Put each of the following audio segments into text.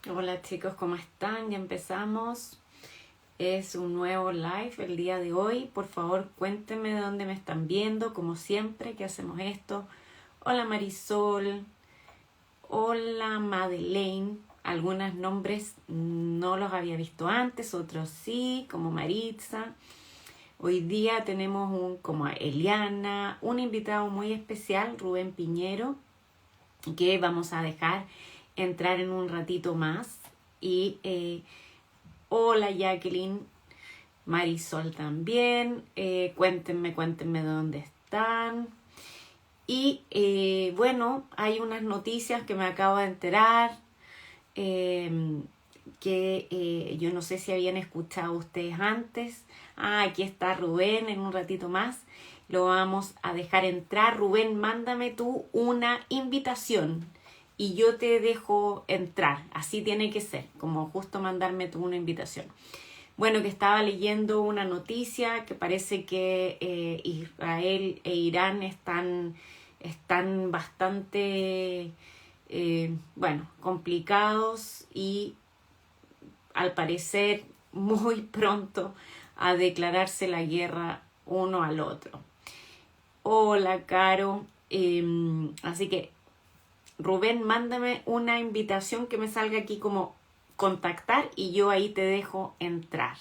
Hola chicos, ¿cómo están? Ya empezamos. Es un nuevo live el día de hoy. Por favor, cuéntenme de dónde me están viendo, como siempre, que hacemos esto. Hola Marisol. Hola Madeleine. Algunos nombres no los había visto antes, otros sí, como Maritza. Hoy día tenemos como a Eliana, un invitado muy especial, Rubén Piñero, que vamos a dejar entrar en un ratito más. Y hola Jacqueline, Marisol también, cuéntenme de dónde están. Y bueno, hay unas noticias que me acabo de enterar, que yo no sé si habían escuchado ustedes antes. Aquí está Rubén en un ratito más. Lo vamos a dejar entrar. Rubén, mándame tú una invitación y yo te dejo entrar. Así tiene que ser, como justo mandarme tú una invitación. Bueno, que estaba leyendo una noticia que parece que Israel e Irán están bastante, bueno, complicados y al parecer muy pronto a declararse la guerra uno al otro. Hola, Caro. Así que, Rubén, mándame una invitación que me salga aquí como contactar y yo ahí te dejo entrar.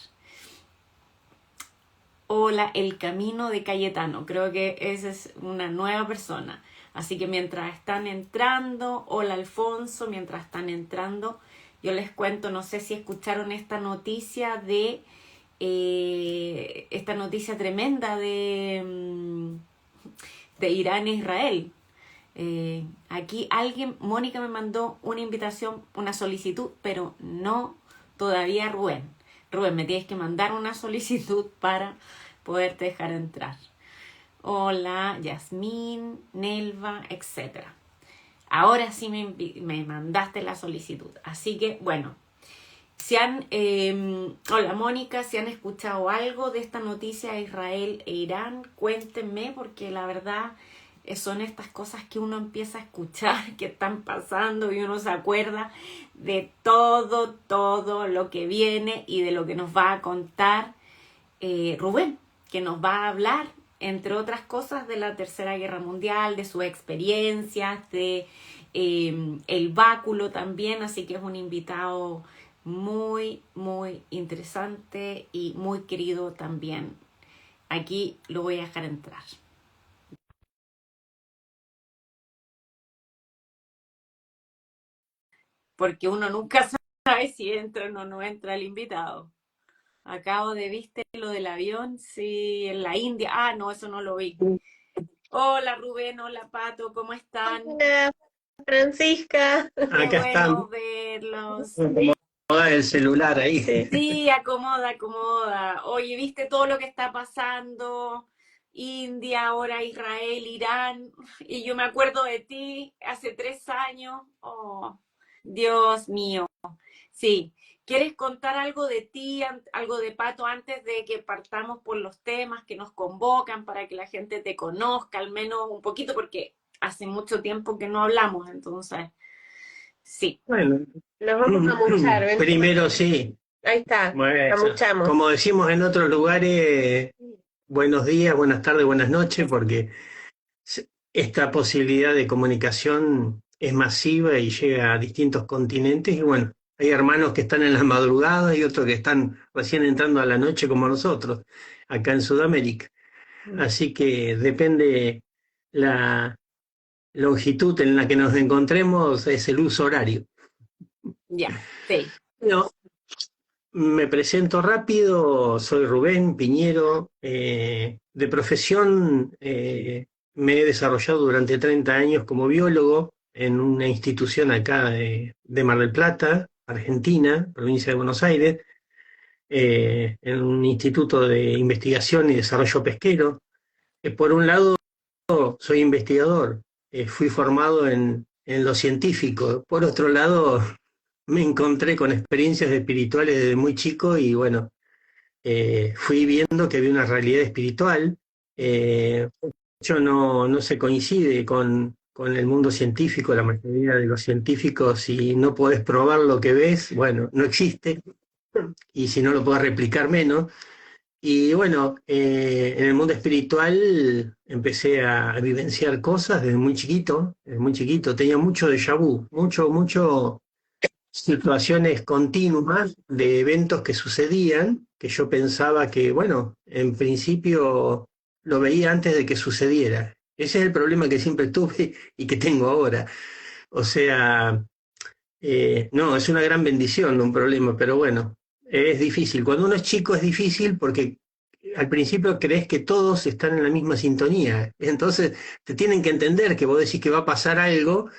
Hola, El Camino de Cayetano. Creo que esa es una nueva persona. Así que mientras están entrando, hola Alfonso, mientras están entrando, yo les cuento, no sé si escucharon esta noticia esta noticia tremenda de Irán e Israel. Aquí Mónica me mandó una invitación, una solicitud, pero no todavía Rubén. Rubén, me tienes que mandar una solicitud para poderte dejar entrar. Hola, Yasmín, Nelva, etc. Ahora sí me mandaste la solicitud. Así que, bueno, hola Mónica, si han escuchado algo de esta noticia de Israel e Irán, cuéntenme, porque la verdad son estas cosas que uno empieza a escuchar que están pasando y uno se acuerda de todo lo que viene y de lo que nos va a contar Rubén, que nos va a hablar, entre otras cosas, de la Tercera Guerra Mundial, de sus experiencias, de el báculo también, así que es un invitado muy interesante y muy querido también. Aquí lo voy a dejar entrar. Porque uno nunca sabe si entra o no entra el invitado. Acabo de, ¿viste lo del avión? Sí, en la India. Ah, no, eso no lo vi. Hola Rubén, hola Pato, ¿cómo están? Hola, Francisca. Qué Acá bueno están, verlos. acomoda el celular ahí. Sí, acomoda. Oye, ¿viste todo lo que está pasando? India, ahora Israel, Irán. Y yo me acuerdo de ti hace 3 años. Oh, Dios mío. Sí. ¿Quieres contar algo de ti, algo de Pato, antes de que partamos por los temas que nos convocan para que la gente te conozca, al menos un poquito, porque hace mucho tiempo que no hablamos, entonces, sí. Bueno, Nos vamos a muchar, ven. primero sí, Ahí está, bueno, amuchamos. como decimos en otros lugares, buenos días, buenas tardes, buenas noches, porque esta posibilidad de comunicación es masiva y llega a distintos continentes y bueno, hay hermanos que están en la madrugada y otros que están recién entrando a la noche como nosotros, acá en Sudamérica. Así que depende la longitud en la que nos encontremos, es el uso horario. Ya, sí. No, me presento rápido, soy Rubén Piñero, de profesión me he desarrollado durante 30 años como biólogo en una institución acá de Mar del Plata, Argentina, provincia de Buenos Aires, en un instituto de investigación y desarrollo pesquero. Por un lado, soy investigador, fui formado en lo científico. Por otro lado, me encontré con experiencias espirituales desde muy chico y bueno, fui viendo que había una realidad espiritual. Yo no se coincide con el mundo científico. La mayoría de los científicos, si no podés probar lo que ves, bueno, no existe, y si no lo podés replicar menos. Y bueno, en el mundo espiritual empecé a vivenciar cosas desde muy chiquito, tenía mucho déjà vu, mucho situaciones continuas de eventos que sucedían, que yo pensaba que, bueno, en principio lo veía antes de que sucediera. Ese es el problema que siempre tuve y que tengo ahora. O sea, no, es una gran bendición, no un problema, pero bueno, es difícil. Cuando uno es chico es difícil porque al principio crees que todos están en la misma sintonía. Entonces te tienen que entender que vos decís que va a pasar algo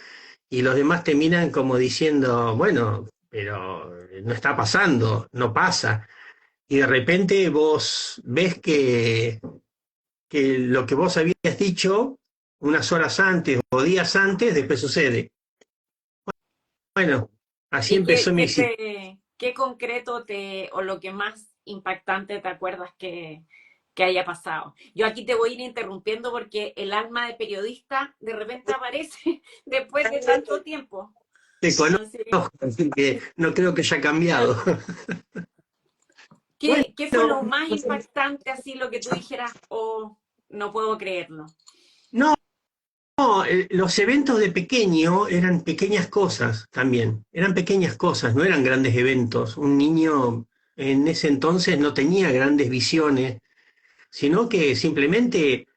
y los demás te miran como diciendo, bueno, pero no está pasando, no pasa. Y de repente vos ves que lo que vos habías dicho unas horas antes o días antes, después sucede. Bueno, así ¿Y empezó mi... qué concreto o lo que más impactante te acuerdas que haya pasado? Yo aquí te voy a ir interrumpiendo porque el alma de periodista de repente aparece después de tanto tiempo. Te conozco, Así, así que no creo que haya cambiado. ¿qué fue lo Bueno, más impactante, así lo que tú dijeras, oh, no puedo creerlo? no, los eventos de pequeño eran pequeñas cosas también, eran pequeñas cosas, no eran grandes eventos. Un niño en ese entonces no tenía grandes visiones, sino que simplemente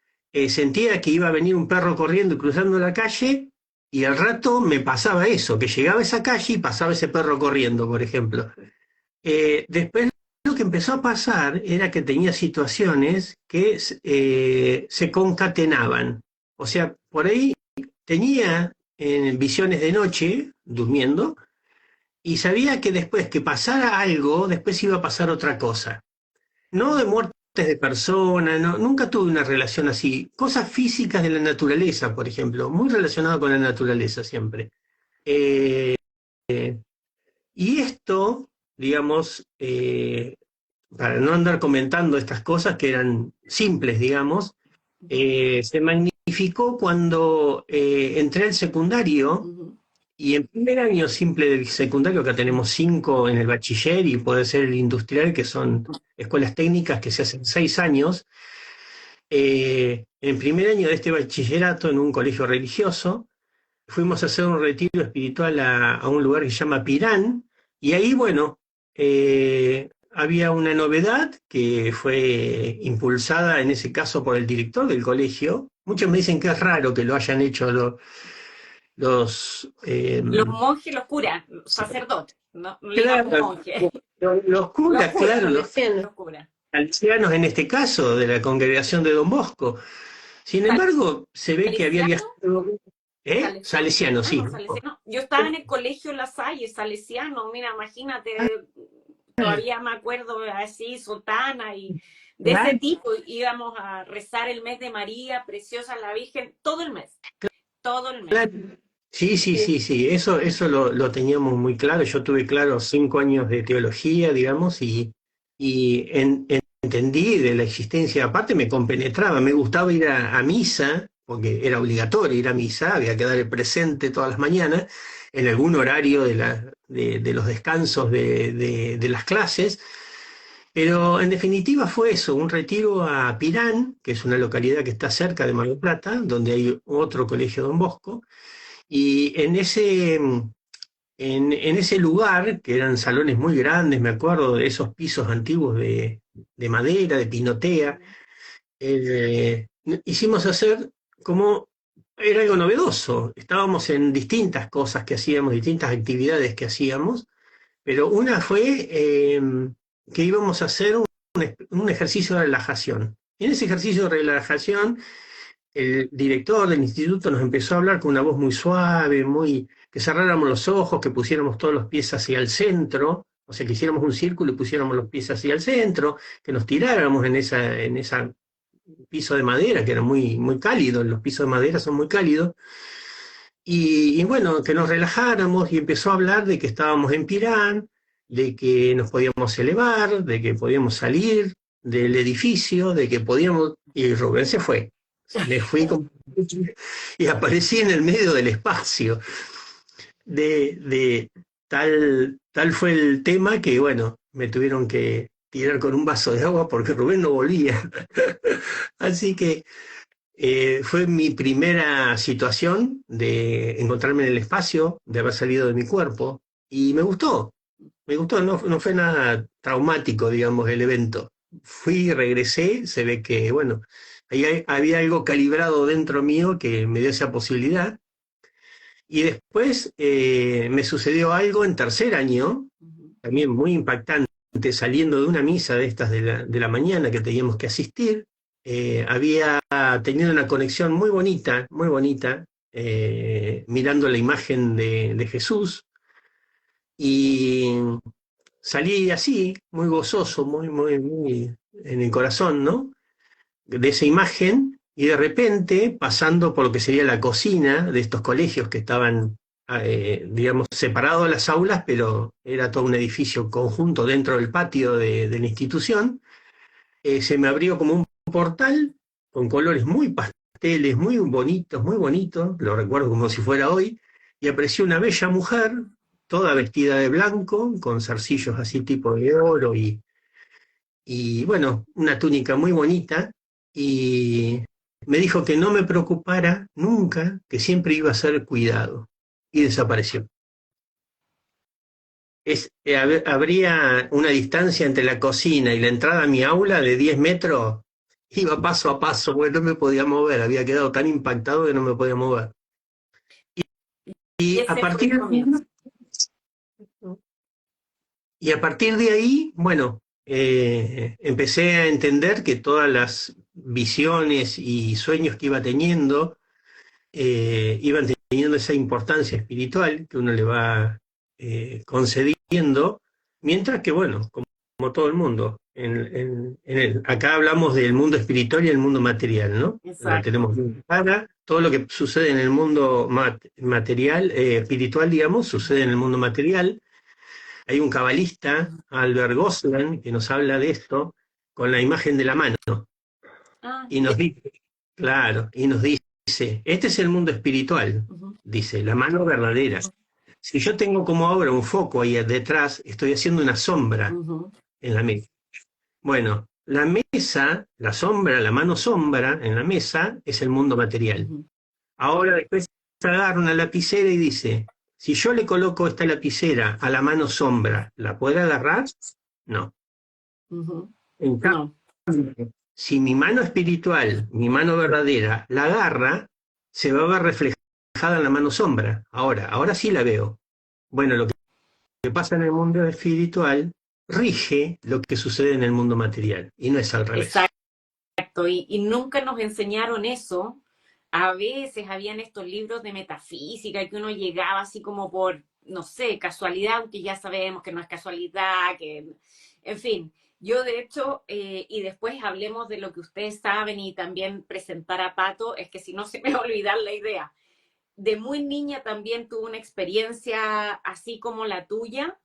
sentía que iba a venir un perro corriendo y cruzando la calle, y al rato me pasaba eso, que llegaba a esa calle y pasaba ese perro corriendo, por ejemplo. Después lo que empezó a pasar era que tenía situaciones que se concatenaban. O sea, por ahí tenía visiones de noche, durmiendo, y sabía que después que pasara algo, después iba a pasar otra cosa. No de muertes de personas, no, nunca tuve una relación así. Cosas físicas de la naturaleza, por ejemplo, muy relacionado con la naturaleza siempre. Eh, y esto, digamos, para no andar comentando estas cosas que eran simples, digamos, se magnificó cuando entré al secundario. Ujú. Y en primer año simple del secundario, acá tenemos 5 en el bachiller y puede ser el industrial, que son escuelas técnicas que se hacen 6 años. En primer año de este bachillerato, en un colegio religioso, fuimos a hacer un retiro espiritual a un lugar que se llama Pirán, y ahí, bueno, había una novedad que fue impulsada en ese caso por el director del colegio. Muchos me dicen que es raro que lo hayan hecho los... Los monjes, los curas, sacerdotes, no le digamos claro, monjes, los los curas, curas, claro, los Salesianos. los curas. ancianos en este caso, de la congregación de Don Bosco. Sin embargo, se ve que había ¿Salesiano? viajado... Salesiano, sí. Salesiano. Yo estaba en el colegio La Salle, salesiano, mira, imagínate, todavía me acuerdo así, sotana y de ese Claro, tipo, íbamos a rezar el mes de María, preciosa la Virgen, todo el mes, todo el mes. claro. Sí, sí, sí, sí, eso lo teníamos muy claro. Yo tuve claro 5 años de teología, digamos, y entendí de la existencia. Aparte me compenetraba, me gustaba ir a misa, porque era obligatorio ir a misa, había que dar el presente todas las mañanas, en algún horario de los descansos de las clases. Pero en definitiva fue eso, un retiro a Pirán, que es una localidad que está cerca de Mar del Plata, donde hay otro colegio Don Bosco. Y en ese lugar, que eran salones muy grandes, me acuerdo de esos pisos antiguos de madera, de pinotea, eh, hicimos hacer como, era algo novedoso. Estábamos en distintas cosas que hacíamos, distintas actividades que hacíamos, pero una fue que íbamos a hacer un ejercicio de relajación. En ese ejercicio de relajación, el director del instituto nos empezó a hablar con una voz muy suave, que cerráramos los ojos, que pusiéramos todos los pies hacia el centro, o sea, que hiciéramos un círculo y pusiéramos los pies hacia el centro, que nos tiráramos en esa piso de madera, que era muy, muy cálido, los pisos de madera son muy cálidos, y bueno, que nos relajáramos, y empezó a hablar de que estábamos en Pirán, de que nos podíamos elevar, de que podíamos salir del edificio, de que podíamos, y Rubén se fue. Me fui y aparecí en el medio del espacio. De tal fue el tema que, bueno, me tuvieron que tirar con un vaso de agua porque Rubén no volvía. Así que fue mi primera situación de encontrarme en el espacio, de haber salido de mi cuerpo, y me gustó, no fue nada traumático, digamos, el evento. Fui, regresé, se ve que, bueno, había algo calibrado dentro mío que me dio esa posibilidad. Y después me sucedió algo en tercer año, Ujú. también muy impactante, saliendo de una misa de estas de la mañana que teníamos que asistir. Había tenido una conexión muy bonita, mirando la imagen de Jesús, y salí así, muy gozoso, muy en el corazón, ¿no? De esa imagen, y de repente, pasando por lo que sería la cocina de estos colegios que estaban, digamos, separados de las aulas, pero era todo un edificio conjunto dentro del patio de la institución, se me abrió como un portal con colores muy pasteles, muy bonitos, lo recuerdo como si fuera hoy, y apareció una bella mujer, toda vestida de blanco, con zarcillos así tipo de oro y bueno, una túnica muy bonita, y me dijo que no me preocupara nunca, que siempre iba a ser cuidado, y desapareció. Habría una distancia entre la cocina y la entrada a mi aula de 10 metros, iba paso a paso, porque no me podía mover, había quedado tan impactado que no me podía mover. Y Y a ese fue el partir comienzo. Y a partir de ahí, bueno, empecé a entender que todas las visiones y sueños que iba teniendo iban teniendo esa importancia espiritual que uno le va concediendo, mientras que, bueno, como todo el mundo, acá hablamos del mundo espiritual y el mundo material, ¿no? La Exacto. tenemos bien clara. Todo lo que sucede en el mundo material, espiritual, digamos, sucede en el mundo material. Hay un cabalista, Albert Goslan, que nos habla de esto con la imagen de la mano Ah, y nos dice, claro, y nos dice, este es el mundo espiritual, ujú, dice, la mano verdadera. ujú, Si yo tengo como ahora un foco ahí detrás, estoy haciendo una sombra ujú, en la mesa. Bueno, la mesa, la sombra, la mano sombra en la mesa es el mundo material. ujú, Ahora después agarra una lapicera y dice, si yo le coloco esta lapicera a la mano sombra, ¿la puede agarrar? No. ujú. En No. cambio, si mi mano espiritual, mi mano verdadera, la agarra, se va a ver reflejada en la mano sombra. Ahora sí la veo. Bueno, lo que pasa en el mundo espiritual rige lo que sucede en el mundo material y no es al revés. Exacto. Y nunca nos enseñaron eso. A veces habían estos libros de metafísica que uno llegaba así como por, no sé, casualidad, aunque ya sabemos que no es casualidad, que, en fin. Yo de hecho, y después hablemos de lo que ustedes saben y también presentar a Pato, es que si no se me va a olvidar la idea. De muy niña también tuve una experiencia así como la tuya,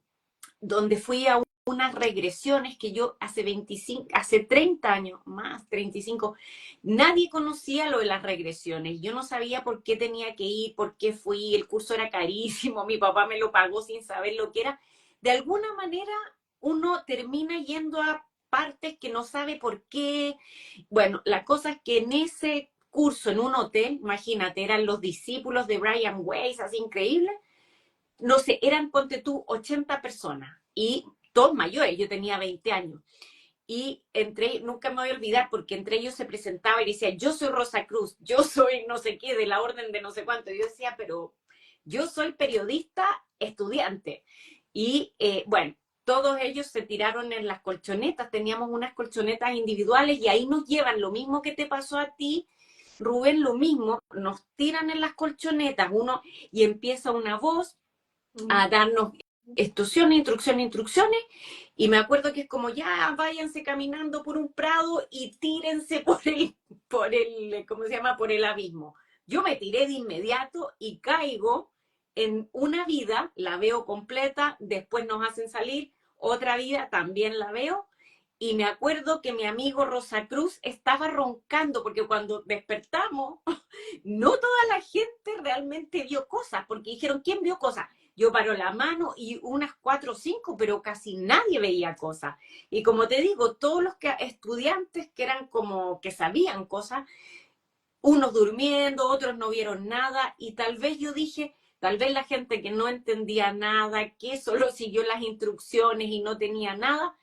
donde fui a unas regresiones que yo hace 25, hace 30 años, más 35, nadie conocía lo de las regresiones. Yo no sabía por qué tenía que ir, por qué fui, el curso era carísimo, mi papá me lo pagó sin saber lo que era. De alguna manera uno termina yendo a partes que no sabe por qué. Bueno, la cosa es que en ese curso, en un hotel, imagínate, eran los discípulos de Brian Weiss, así increíble, no sé, eran, ponte tú, 80 personas y todos mayores, yo tenía 20 años. Y entre, nunca me voy a olvidar, porque entre ellos se presentaba y decía, yo soy Rosa Cruz, yo soy no sé qué, de la orden de no sé cuánto. Y yo decía, pero yo soy periodista estudiante. Y bueno, todos ellos se tiraron en las colchonetas, teníamos unas colchonetas individuales y ahí nos llevan lo mismo que te pasó a ti, Rubén, lo mismo, nos tiran en las colchonetas, uno, y empieza una voz a darnos instrucciones, y me acuerdo que es como, ya, váyanse caminando por un prado y tírense ¿cómo se llama? Por el abismo. Yo me tiré de inmediato y caigo en una vida, la veo completa, después nos hacen salir, otra vida también la veo, y me acuerdo que mi amigo Rosa Cruz estaba roncando, porque cuando despertamos, no toda la gente realmente vio cosas, porque dijeron, ¿quién vio cosas? Yo paro la mano y unas 4 o 5, pero casi nadie veía cosas. Y como te digo, todos los estudiantes que eran como que sabían cosas, unos durmiendo, otros no vieron nada, y tal vez yo dije, tal vez la gente que no entendía nada, que solo siguió las instrucciones y no tenía nada,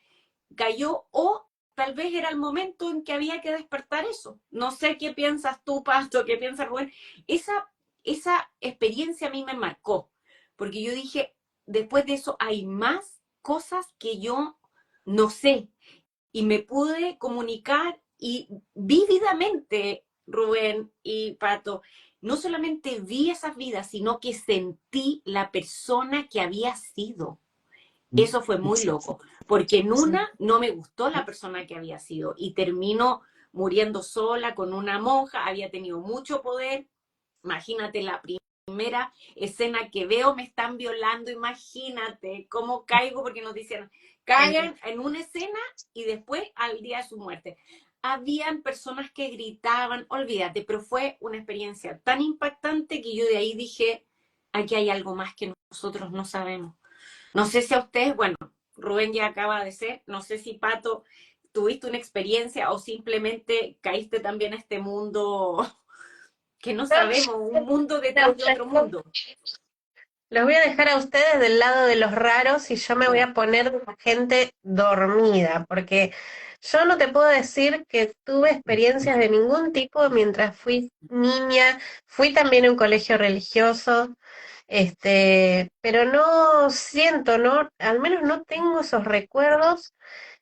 cayó, o tal vez era el momento en que había que despertar eso. No sé qué piensas tú, Pasto, qué piensas Rubén. Esa experiencia a mí me marcó, porque yo dije, después de eso hay más cosas que yo no sé, y me pude comunicar y vívidamente, Rubén y Pato, no solamente vi esas vidas, sino que sentí la persona que había sido. Eso fue muy loco, porque en una no me gustó la persona que había sido y terminó muriendo sola con una monja, había tenido mucho poder. Imagínate la primera escena que veo, me están violando, imagínate cómo caigo, porque nos dijeron, caigan en una escena y después al día de su muerte. Habían personas que gritaban, olvídate, pero fue una experiencia tan impactante que yo de ahí dije, aquí hay algo más que nosotros no sabemos. No sé si a ustedes, bueno, Rubén ya acaba de ser, no sé si Pato, tuviste una experiencia o simplemente caíste también a este mundo que no sabemos, un mundo detrás de otro mundo. Los voy a dejar a ustedes del lado de los raros y yo me voy Ya. a poner de la gente dormida, porque yo no te puedo decir que tuve experiencias de ningún tipo mientras fui niña, fui también a un colegio religioso, pero no siento, no, al menos no tengo esos recuerdos,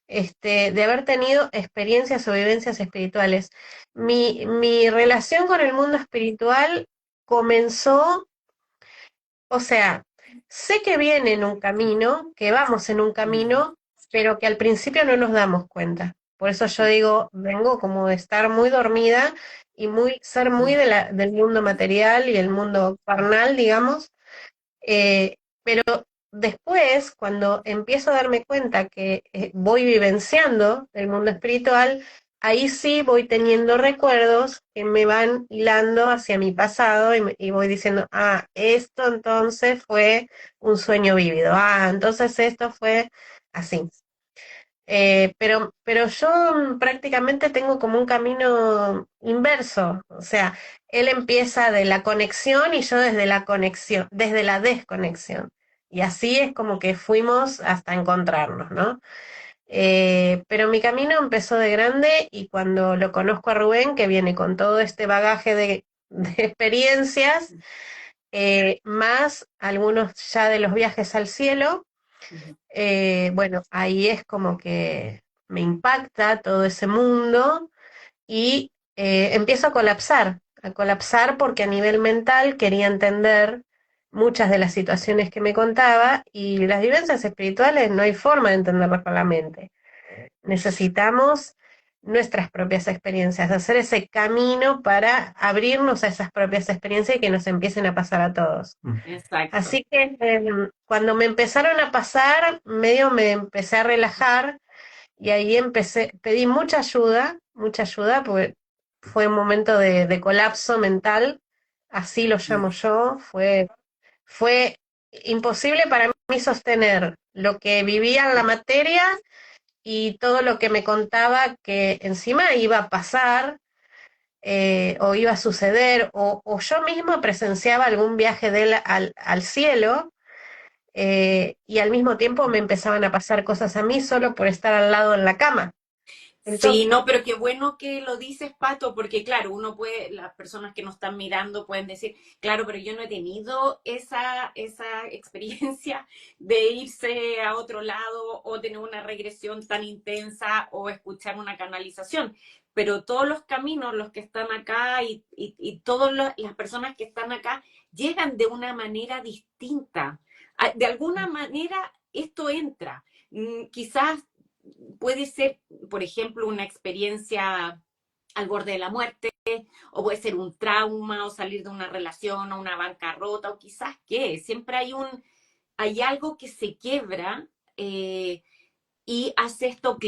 de haber tenido experiencias o vivencias espirituales. Mi relación con el mundo espiritual comenzó, o sea, sé que viene en un camino, que vamos en un camino, pero que al principio no nos damos cuenta. Por eso yo digo, vengo como de estar muy dormida y ser muy del mundo material y el mundo carnal, digamos. Pero después, cuando empiezo a darme cuenta que voy vivenciando el mundo espiritual, ahí sí voy teniendo recuerdos que me van hilando hacia mi pasado y voy diciendo, ah, esto entonces fue un sueño vívido, ah, entonces esto fue así. Pero yo prácticamente tengo como un camino inverso, o sea, él empieza de la conexión y yo desde la conexión, desde la desconexión. Y así es como que fuimos hasta encontrarnos, ¿no? Pero mi camino empezó de grande y cuando lo conozco a Rubén, que viene con todo este bagaje de experiencias, más algunos ya de los viajes al cielo, bueno, ahí es como que me impacta todo ese mundo y empiezo a colapsar porque a nivel mental quería entender muchas de las situaciones que me contaba y las vivencias espirituales no hay forma de entenderlas con la mente. Necesitamos nuestras propias experiencias, hacer ese camino para abrirnos a esas propias experiencias y que nos empiecen a pasar a todos. Exacto. Así que cuando me empezaron a pasar, medio me empecé a relajar y ahí pedí mucha ayuda, porque fue un momento de colapso mental, así lo llamo yo, fue imposible para mí sostener lo que vivía en la materia y todo lo que me contaba que encima iba a pasar, o iba a suceder, o yo misma presenciaba algún viaje de él al cielo, y al mismo tiempo me empezaban a pasar cosas a mí solo por estar al lado en la cama. Sí, Entonces, no, pero qué bueno que lo dices, Pato, porque claro, uno puede, las personas que nos están mirando pueden decir, claro, pero yo no he tenido esa experiencia de irse a otro lado o tener una regresión tan intensa o escuchar una canalización. Pero todos los caminos, los que están acá y todas las personas que están acá, llegan de una manera distinta. De alguna manera esto entra. Quizás puede ser, por ejemplo, una experiencia al borde de la muerte, o puede ser un trauma, o salir de una relación, o una bancarrota, o quizás qué, siempre hay algo que se quiebra, y hace esto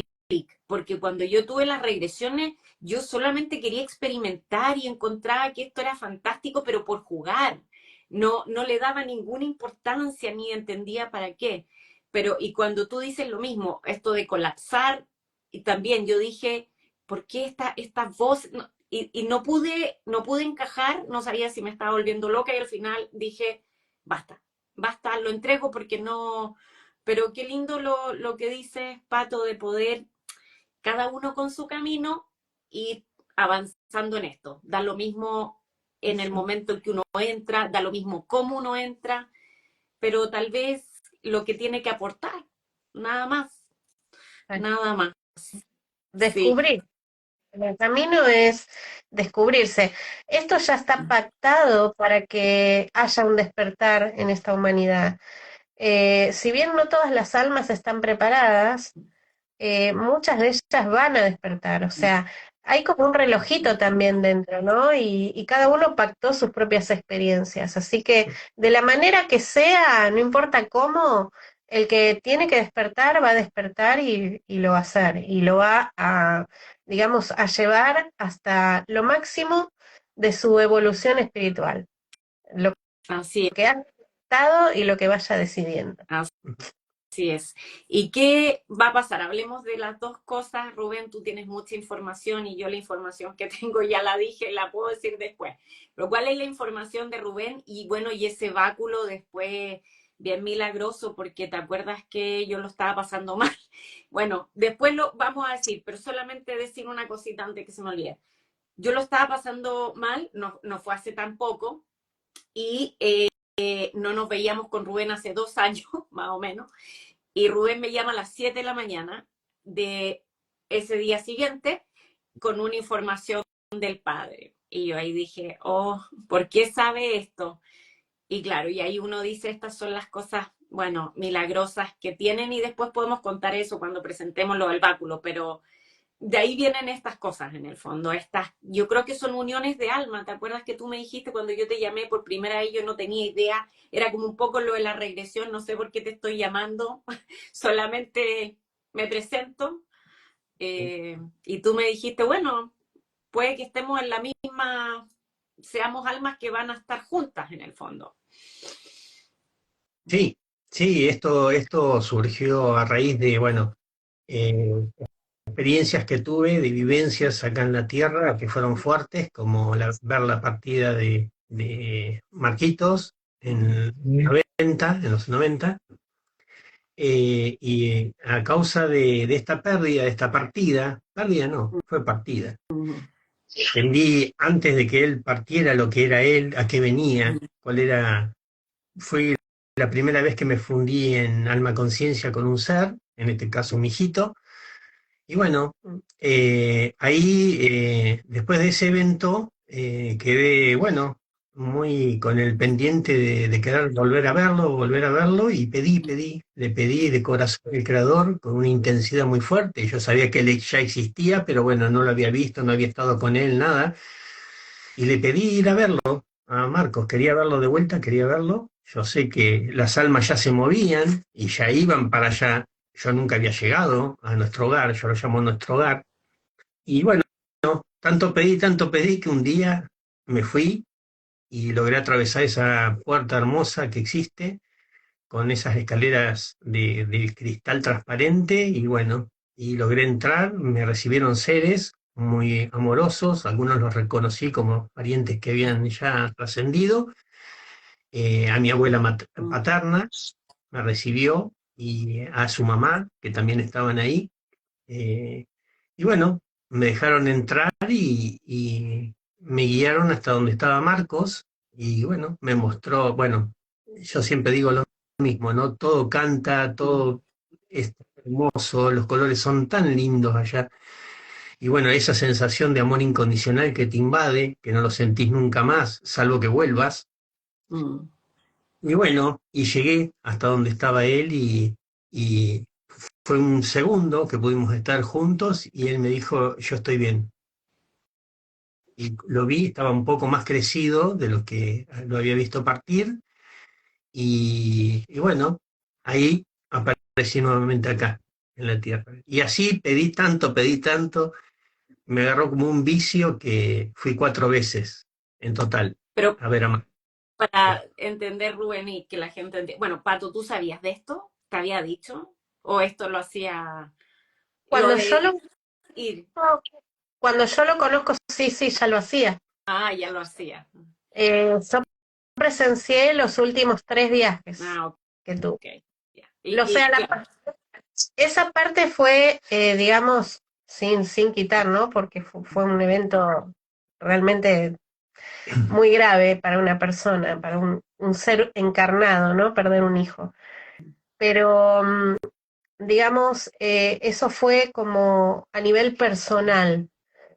porque cuando yo tuve las regresiones, yo solamente quería experimentar y encontraba que esto era fantástico, pero por jugar. No le daba ninguna importancia ni entendía para qué. Pero, y cuando tú dices lo mismo, esto de colapsar, y también yo dije, ¿por qué esta voz? No, y no pude encajar, no sabía si me estaba volviendo loca y al final dije, basta, basta, lo entrego porque no, pero qué lindo lo que dices, Pato, de poder cada uno con su camino y avanzando en esto. Da lo mismo en el momento en que uno entra, da lo mismo cómo uno entra, pero tal vez lo que tiene que aportar, nada más, nada más. Sí, Descubrir. El camino es descubrirse. Esto ya está pactado para que haya un despertar en esta humanidad. Si bien no todas las almas están preparadas, muchas de ellas van a despertar. O sea, hay como un relojito también dentro, ¿no? Y cada uno pactó sus propias experiencias. Así que de la manera que sea, no importa cómo, el que tiene que despertar va a despertar y lo va a hacer. Y lo va a, digamos, a llevar hasta lo máximo de su evolución espiritual. Lo así que ha estado y lo que vaya decidiendo. es. Así es. ¿Y qué va a pasar? Hablemos de las dos cosas. Rubén, tú tienes mucha información y yo la información que tengo ya la dije, la puedo decir después. Pero ¿cuál es la información de Rubén? Y bueno, y ese báculo después bien milagroso, porque te acuerdas que yo lo estaba pasando mal. Bueno, después lo vamos a decir, pero solamente decir una cosita antes que se me olvide. Yo lo estaba pasando mal, no fue hace tan poco, y no nos veíamos con Rubén hace 2 años, más o menos. Y Rubén me llama a las 7 de la mañana de ese día siguiente con una información del padre. Y yo ahí dije, oh, ¿por qué sabe esto? Y claro, y ahí uno dice, estas son las cosas, bueno, milagrosas que tienen y después podemos contar eso cuando presentemos lo del báculo, pero de ahí vienen estas cosas en el fondo. Yo creo que son uniones de alma. ¿Te acuerdas que tú me dijiste cuando yo te llamé por primera vez? Yo no tenía idea, era como un poco lo de la regresión, no sé por qué te estoy llamando, solamente me presento y tú me dijiste, bueno, puede que estemos en la misma, seamos almas que van a estar juntas en el fondo. Sí, sí, esto surgió a raíz de, bueno, eh, experiencias que tuve, de vivencias acá en la Tierra que fueron fuertes, como ver la partida de Marquitos en 90, en los 90, y a causa de esta pérdida, de esta pérdida no, fue partida. Entendí antes de que él partiera lo que era él, a qué venía, cuál era, fue la primera vez que me fundí en alma conciencia con un ser, en este caso mi hijito. Y bueno, ahí, después de ese evento, quedé, bueno, muy con el pendiente de querer volver a verlo, y le pedí de corazón al Creador con una intensidad muy fuerte. Yo sabía que él ya existía, pero bueno, no lo había visto, no había estado con él, nada. Y le pedí ir a verlo a Marcos, quería verlo de vuelta, quería verlo. Yo sé que las almas ya se movían y ya iban para allá. Yo nunca había llegado a nuestro hogar, yo lo llamo nuestro hogar. Y bueno, tanto pedí que un día me fui y logré atravesar esa puerta hermosa que existe con esas escaleras de cristal transparente y bueno, y logré entrar, me recibieron seres muy amorosos, algunos los reconocí como parientes que habían ya trascendido, a mi abuela paterna me recibió y a su mamá, que también estaban ahí, eh, y bueno, me dejaron entrar y me guiaron hasta donde estaba Marcos y bueno, me mostró, bueno, yo siempre digo lo mismo, ¿no? Todo canta, todo es hermoso, los colores son tan lindos allá. Y bueno, esa sensación de amor incondicional que te invade, que no lo sentís nunca más, salvo que vuelvas. Mm. Y bueno, y llegué hasta donde estaba él y fue un segundo que pudimos estar juntos y él me dijo, yo estoy bien. Y lo vi, estaba un poco más crecido de lo que lo había visto partir y bueno, ahí aparecí nuevamente acá, en la tierra. Y así pedí tanto, me agarró como un vicio que fui 4 veces en total Pero a ver a María. para entender, Rubén, y que la gente entienda. Bueno, Pato, ¿tú sabías de esto? ¿Te había dicho? ¿O esto lo hacía lo Cuando yo de lo, ir? cuando yo lo conozco, sí, sí, ya lo hacía. Ah, ya lo hacía. Yo presencié los últimos 3 viajes Ah, que tuve. ok. Ya. O sea, Claro. esa parte fue, digamos, sin quitar, ¿no? Porque fue un evento realmente muy grave para una persona, para un ser encarnado, ¿no? Perder un hijo. Pero, digamos, eso fue como a nivel personal,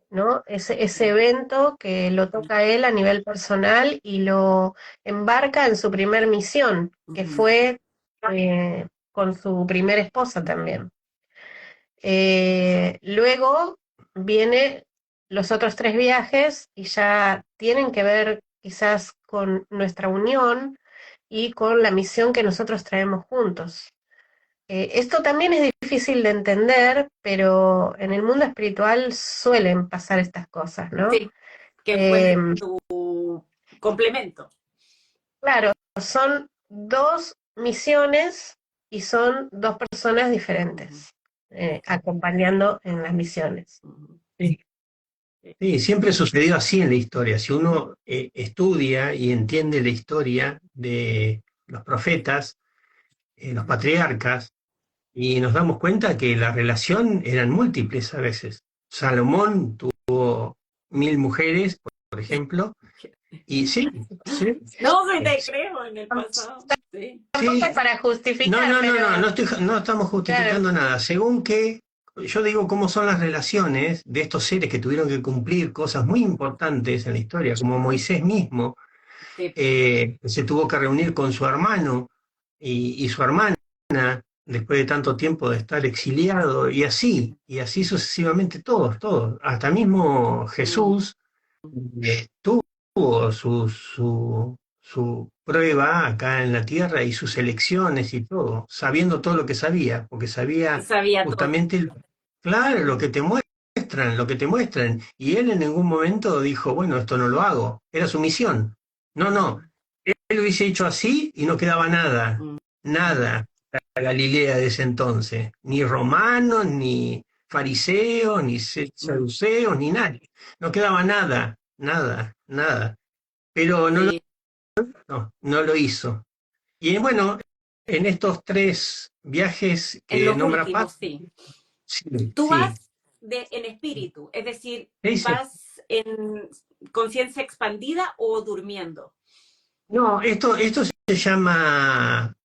¿no? Ese evento que lo toca a él a nivel personal y lo embarca en su primer misión, que fue con su primera esposa también. Luego viene los otros 3 viajes y ya tienen que ver quizás con nuestra unión y con la misión que nosotros traemos juntos. Esto también es difícil de entender, pero en el mundo espiritual suelen pasar estas cosas, ¿no? Sí, que Eh, encuentre tu complemento. claro, son 2 misiones y son 2 personas diferentes, acompañando en las misiones. Sí, sí, siempre sucedió así en la historia. Si uno estudia y entiende la historia de los profetas, los patriarcas, y nos damos cuenta que la relación eran múltiples a veces. Salomón tuvo 1000 mujeres, por ejemplo, y sí, sí, No, sí te sí, creo en el pasado. Sí. Tampoco sí. es para No, justificar, no, no, no, pero no estamos claro, justificando nada. Según que, yo digo cómo son las relaciones de estos seres que tuvieron que cumplir cosas muy importantes en la historia, como Moisés mismo, Sí. se tuvo que reunir con su hermano y su hermana después de tanto tiempo de estar exiliado, y así sucesivamente todos, hasta mismo Mm. Jesús tuvo su prueba acá en la tierra y sus elecciones y todo, sabiendo todo lo que sabía, porque Y sabía sabía todo. justamente, claro, lo que te muestran, y él en ningún momento dijo, bueno, esto no lo hago, era su misión. No, no, él lo hubiese hecho así y no quedaba nada, Mm. nada, la Galilea de ese entonces, ni romanos, ni fariseos, ni saduceos, ni nadie, no quedaba nada, nada, nada, pero Sí. no lo hizo. Y bueno, en estos 3 viajes En que los nombra Pat, últimos, sí. sí, Tú sí, vas en espíritu, es decir, dice, vas en conciencia expandida o durmiendo. no, esto se llama,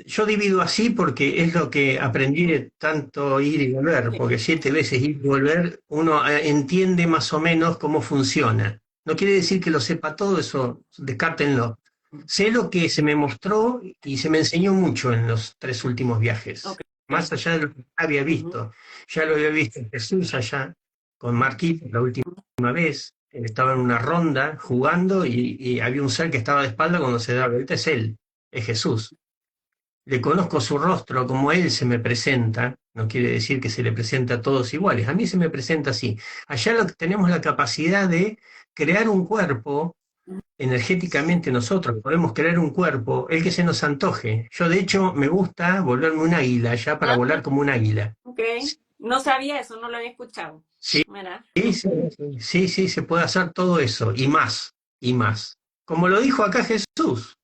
yo divido así porque es lo que aprendí de tanto ir y volver, Sí. porque 7 veces ir y volver, uno entiende más o menos cómo funciona. No quiere decir que lo sepa todo, eso descártenlo. Sé lo que se me mostró y se me enseñó mucho en los 3 últimos viajes, Ok. más allá de lo que había Ujú. visto. Ya lo había visto en Jesús allá, con Marquito la última vez. Él estaba en una ronda jugando y había un ser que estaba de espalda cuando se da vuelta, es él, es Jesús. Le conozco su rostro como él se me presenta, no quiere decir que se le presenta a todos iguales, a mí se me presenta así. Allá tenemos la capacidad de crear un cuerpo, energéticamente nosotros podemos crear un cuerpo, el que se nos antoje. Yo de hecho me gusta volverme un águila ya para Ah, volar como un águila. ok. No sabía eso, no lo había escuchado. Sí, Mira. sí, sí, sí, sí, se puede hacer todo eso y más, y más. Como lo dijo acá Jesús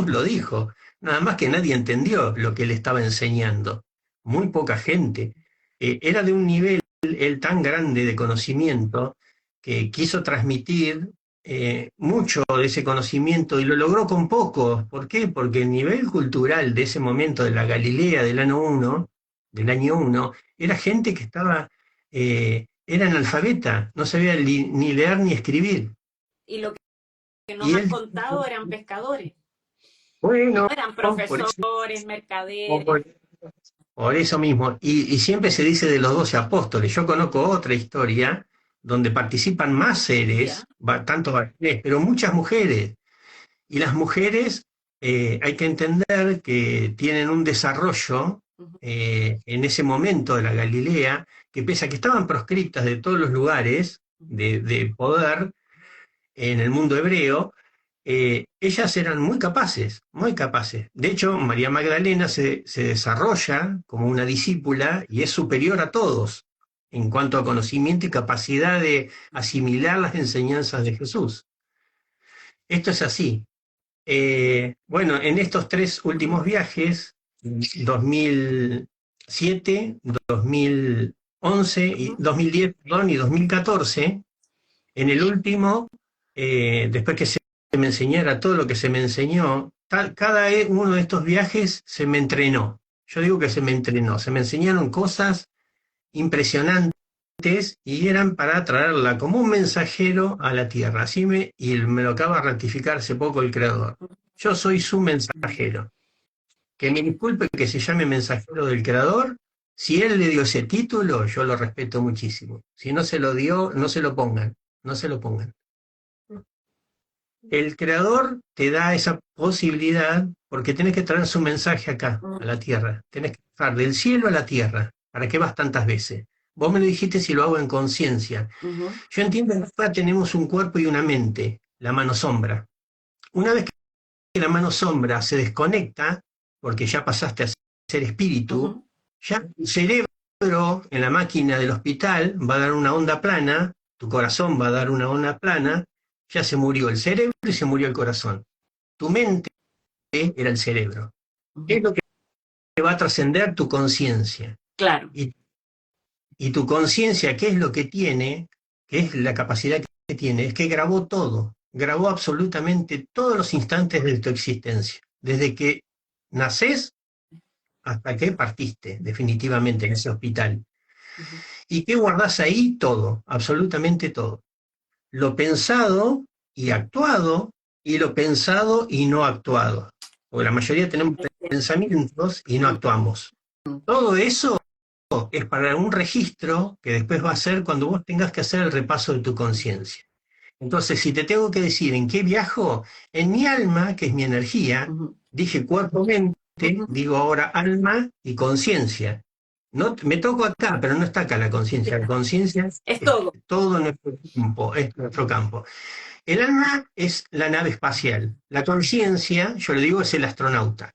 lo dijo, nada más que nadie entendió lo que él estaba enseñando, muy poca gente. Era de un nivel él tan grande de conocimiento que quiso transmitir mucho de ese conocimiento y lo logró con poco. ¿Por qué? Porque el nivel cultural de ese momento de la Galilea del año 1, era gente que estaba era analfabeta, no sabía ni leer ni escribir. Y lo que nos Y han él, contado eran pescadores, no bueno, eran por eso, profesores, mercaderes. por, por eso mismo, y siempre se dice de los 12 apóstoles, yo conozco otra historia donde participan más Ya. seres, tanto varones, pero muchas mujeres, y las mujeres hay que entender que tienen un desarrollo en ese momento de la Galilea, que pese a que estaban proscritas de todos los lugares de poder en el mundo hebreo, ellas eran muy capaces, muy capaces. De hecho, María Magdalena se desarrolla como una discípula y es superior a todos en cuanto a conocimiento y capacidad de asimilar las enseñanzas de Jesús. Esto es así. Bueno, en estos 3 últimos viajes, 2007, 2011, y 2010, perdón, y 2014, en el último, después que se me enseñara todo lo que se me enseñó, cada uno de estos viajes se me entrenó. Yo digo que se me entrenó, se me enseñaron cosas impresionantes y eran para traerla como un mensajero a la tierra. Y me lo acaba de ratificar hace poco el Creador. Yo soy su mensajero. Que me disculpe que se llame mensajero del Creador. Si él le dio ese título, yo lo respeto muchísimo. Si no se lo dio, no se lo pongan. No se lo pongan. El Creador te da esa posibilidad porque tenés que traer su mensaje acá, a la tierra. Tenés que pasar del cielo a la tierra. ¿Para qué vas tantas veces? Vos me lo dijiste si lo hago en conciencia. Yo entiendo que acá tenemos un cuerpo y una mente, la mano sombra. Una vez que la mano sombra se desconecta, porque ya pasaste a ser espíritu, ya el cerebro en la máquina del hospital va a dar una onda plana, tu corazón va a dar una onda plana, ya se murió el cerebro y se murió el corazón. Tu mente era el cerebro. ¿Qué es lo que va a trascender? Tu conciencia. Claro. Y tu conciencia, ¿qué es lo que tiene? ¿Qué es la capacidad que tiene? Es que grabó todo, grabó absolutamente todos los instantes de tu existencia, desde que nacés hasta que partiste definitivamente en ese hospital. ¿Y qué guardás ahí? Todo, absolutamente todo. Lo pensado y actuado, y lo pensado y no actuado. Porque la mayoría tenemos pensamientos y no actuamos. Todo eso es para un registro que después va a ser cuando vos tengas que hacer el repaso de tu conciencia. Entonces, si te tengo que decir en qué viajo, en mi alma, que es mi energía, dije cuerpo-mente, digo ahora alma y conciencia. No, me toco acá, pero no está acá la conciencia. La conciencia es todo. Todo nuestro campo, es nuestro campo. El alma es la nave espacial. La conciencia, yo le digo, es el astronauta.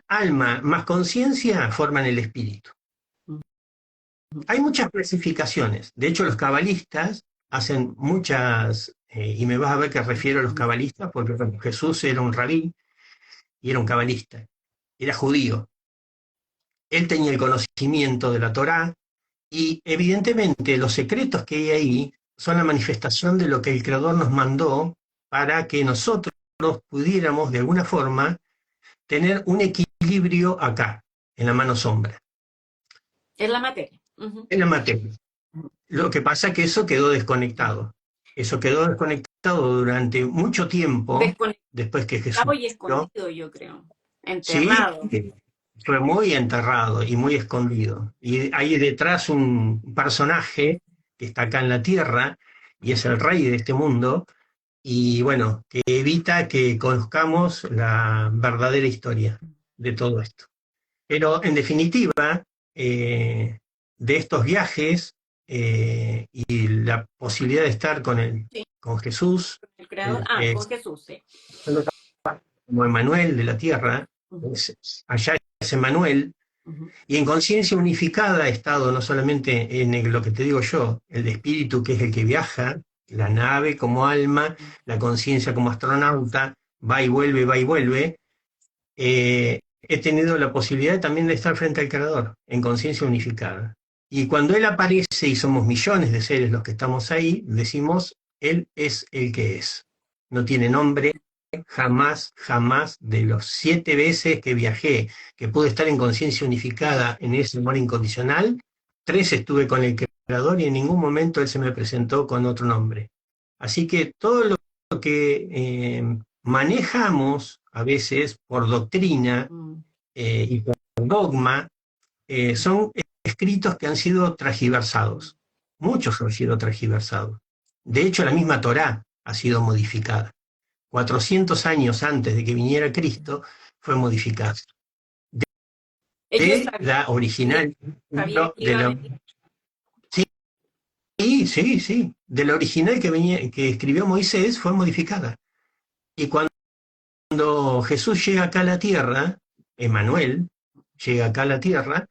Alma más conciencia forman el espíritu. Hay muchas clasificaciones. De hecho, los cabalistas hacen muchas, y me vas a ver que refiero a los cabalistas, porque Jesús era un rabí y era un cabalista. Era judío. Él tenía el conocimiento de la Torá y evidentemente los secretos que hay ahí son la manifestación de lo que el Creador nos mandó para que nosotros pudiéramos de alguna forma tener un equilibrio acá, en la mano sombra. En la materia. En la materia. Lo que pasa es que eso quedó desconectado. Eso quedó desconectado durante mucho tiempo, después que Jesús... Y escondido, yo creo. Enterrado. Sí, fue muy enterrado y muy escondido. Y hay detrás un personaje que está acá en la tierra y es el rey de este mundo, y bueno, que evita que conozcamos la verdadera historia de todo esto. Pero en definitiva, de estos viajes y la posibilidad de estar con Jesús, el Creador, con Jesús, sí. Como Emmanuel de la tierra, allá es Emmanuel, y en conciencia unificada ha estado no solamente en lo que te digo yo, el espíritu que es el que viaja, la nave como alma, la conciencia como astronauta, va y vuelve, he tenido la posibilidad también de estar frente al Creador, en conciencia unificada. Y cuando Él aparece, y somos millones de seres los que estamos ahí, decimos, Él es el que es. No tiene nombre, jamás de los 7 veces que viajé, que pude estar en conciencia unificada en ese amor incondicional, 3 estuve con el Creador y en ningún momento Él se me presentó con otro nombre. Así que todo lo que manejamos a veces por doctrina y por dogma son escritos que han sido transgiversados. Muchos han sido transgiversados. De hecho, la misma Torá ha sido modificada. 400 años antes de que viniera Cristo fue modificada. Ellos de la original, sabían que iba a venir. sí, sí, sí, de la original que escribió Moisés fue modificada. Y cuando Jesús llega acá a la tierra, Emanuel llega acá a la tierra,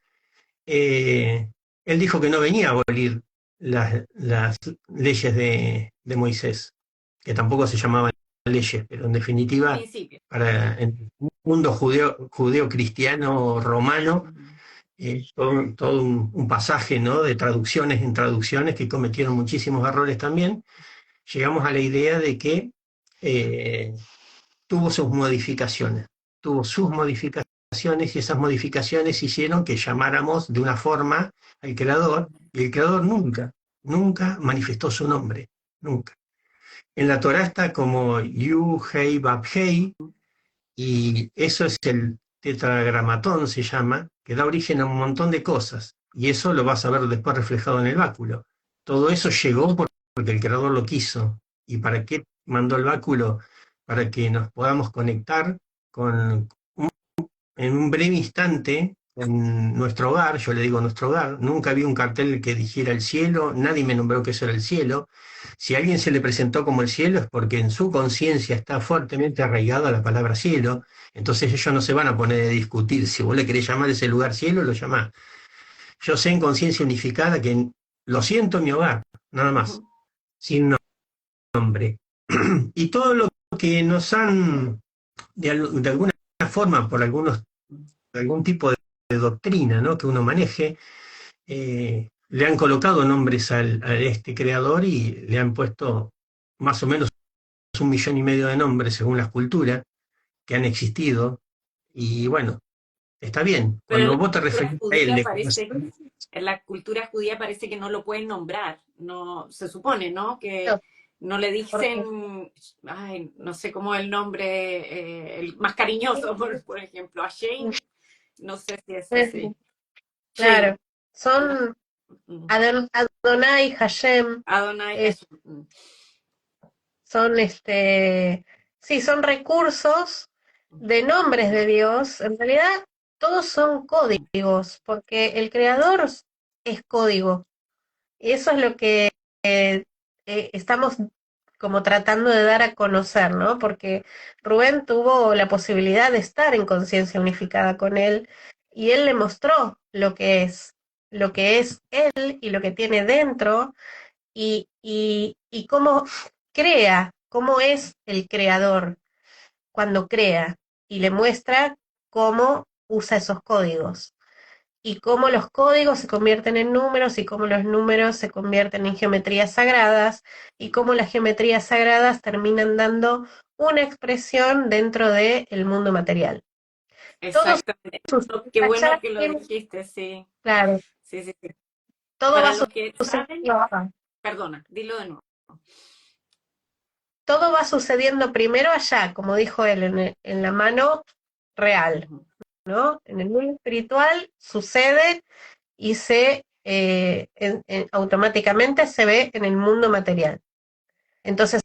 eh, él dijo que no venía a abolir las leyes de Moisés, que tampoco se llamaban leyes, pero en definitiva, Principio. para el mundo judeo-cristiano romano, todo un pasaje, ¿no?, de traducciones en traducciones que cometieron muchísimos errores también, llegamos a la idea de que eh, tuvo sus modificaciones, y esas modificaciones hicieron que llamáramos de una forma al Creador, y el Creador nunca manifestó su nombre, nunca. En la Torá está como Yu, Hei, Bab, Hei, y eso es el tetragramatón, se llama, que da origen a un montón de cosas, y eso lo vas a ver después reflejado en el báculo. Todo eso llegó porque el Creador lo quiso. ¿Y para qué mandó el báculo? Para que nos podamos conectar con, en un breve instante en nuestro hogar. Yo le digo nuestro hogar, nunca vi un cartel que dijera el cielo, nadie me nombró que eso era el cielo. Si a alguien se le presentó como el cielo es porque en su conciencia está fuertemente arraigada la palabra cielo, entonces ellos no se van a poner a discutir. Si vos le querés llamar ese lugar cielo, lo llamás. Yo sé en conciencia unificada que lo siento en mi hogar, nada más, sin nombre. Y todo lo que nos han, de alguna forma, por algún tipo de doctrina, ¿no?, que uno maneje, le han colocado nombres a este creador y le han puesto más o menos 1,5 millones de nombres según las culturas que han existido. Y bueno, está bien. Pero Cuando vos te referís a él, en la cultura judía parece que no lo pueden nombrar. No, se supone, ¿no? Que No, no le porque dicen, ay, no sé cómo es el nombre, el más cariñoso, por ejemplo, a Shane, no sé si es es, así. Shane, claro, son mm, Adonai, Hashem, Adonai es- Hashem. son sí, son recursos de nombres de Dios. En realidad, todos son códigos, porque el creador es código. Y eso es lo que estamos como tratando de dar a conocer, ¿no? Porque Rubén tuvo la posibilidad de estar en conciencia unificada con él y él le mostró lo que es él y lo que tiene dentro y cómo crea, cómo es el creador cuando crea y le muestra cómo usa esos códigos y cómo los códigos se convierten en números y cómo los números se convierten en geometrías sagradas y cómo las geometrías sagradas terminan dando una expresión dentro del mundo material. Todo Exactamente. sucede Qué allá, bueno que lo dijiste, sí. claro, Sí, sí, sí. todo va Para los que saben, sucediendo acá. perdona, dilo de nuevo. Todo va sucediendo primero allá, como dijo él, en la mano real, Ujú. ¿no? En el mundo espiritual sucede y automáticamente se ve en el mundo material. Entonces,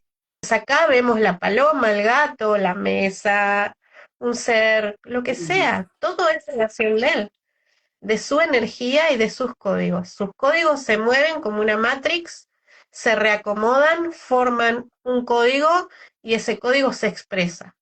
acá vemos la paloma, el gato, la mesa, un ser, lo que sea, todo es relación de él, de su energía y de sus códigos. Sus códigos se mueven como una matrix, se reacomodan, forman un código y ese código se expresa.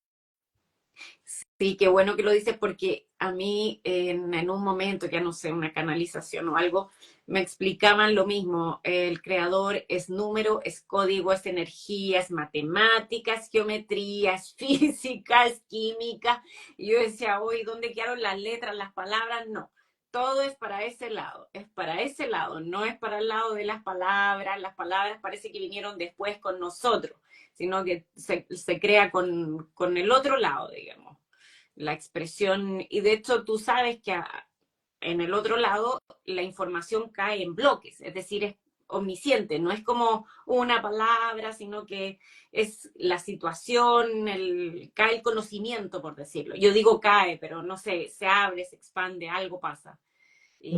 Sí, qué bueno que lo dices porque a mí en un momento, ya no sé, una canalización o algo, me explicaban lo mismo. El creador es número, es código, es energía, es matemáticas, geometría, es física, es química. Y yo decía, hoy, ¿dónde quedaron las letras, las palabras? No. Todo es para ese lado, es para ese lado, no es para el lado de las palabras parece que vinieron después con nosotros, sino que se crea con el otro lado, digamos la expresión, y de hecho tú sabes que en el otro lado la información cae en bloques, es decir, es omnisciente, no es como una palabra, sino que es la situación, cae el conocimiento, por decirlo. Yo digo cae, pero no sé, se abre, se expande, algo pasa. Y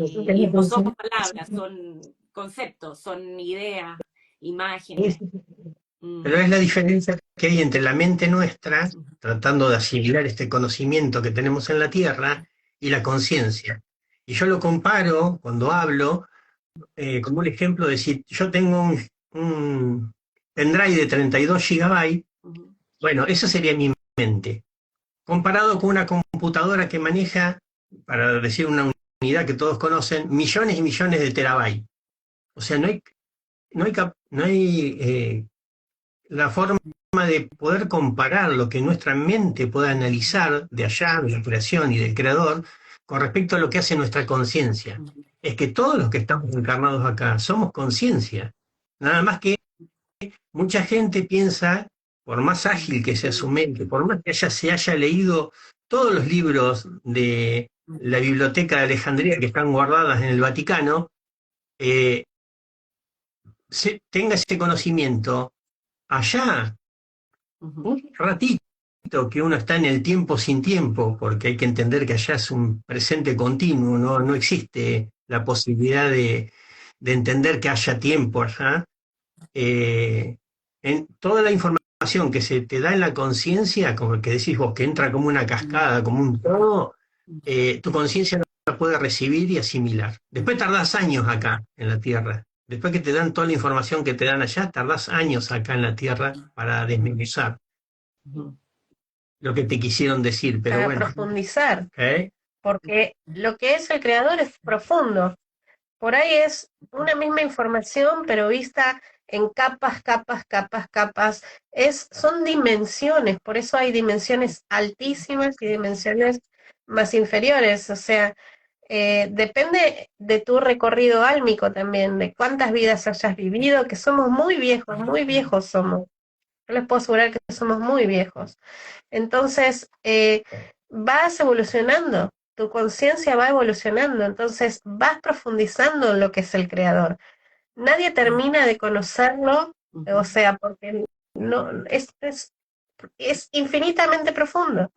no son palabras, son conceptos, son ideas, imágenes. Pero es la diferencia que hay entre la mente nuestra, tratando de asimilar este conocimiento que tenemos en la Tierra, y la conciencia. Y yo lo comparo cuando hablo como un ejemplo de si yo tengo un pendrive de 32 gigabytes, bueno, eso sería mi mente. Comparado con una computadora que maneja, para decir una unidad que todos conocen, millones y millones de terabytes. O sea, no hay la forma de poder comparar lo que nuestra mente puede analizar de allá, de la creación y del creador, con respecto a lo que hace nuestra conciencia. Es que todos los que estamos encarnados acá somos conciencia. Nada más que mucha gente piensa, por más ágil que sea su mente, por más que se haya leído todos los libros de la Biblioteca de Alejandría que están guardadas en el Vaticano, eh, tenga ese conocimiento allá, un ratito que uno está en el tiempo sin tiempo, porque hay que entender que allá es un presente continuo, no existe la posibilidad de entender que haya tiempo allá. En toda la información que se te da en la conciencia, como que decís vos, que entra como una cascada, como un todo, tu conciencia no la puede recibir y asimilar. Después tardás años acá en la Tierra. Después que te dan toda la información que te dan allá, tardás años acá en la Tierra para desmenuzar lo que te quisieron decir, pero para bueno. profundizar, ¿Eh? porque lo que es el creador es profundo. Por ahí es una misma información, pero vista en capas, capas, capas, capas. Son dimensiones, por eso hay dimensiones altísimas y dimensiones más inferiores. O sea, depende de tu recorrido álmico también, de cuántas vidas hayas vivido, que somos muy viejos somos. Yo les puedo asegurar que somos muy viejos. Entonces, vas evolucionando, tu conciencia va evolucionando, entonces vas profundizando en lo que es el creador. Nadie termina de conocerlo, o sea, porque no es infinitamente profundo.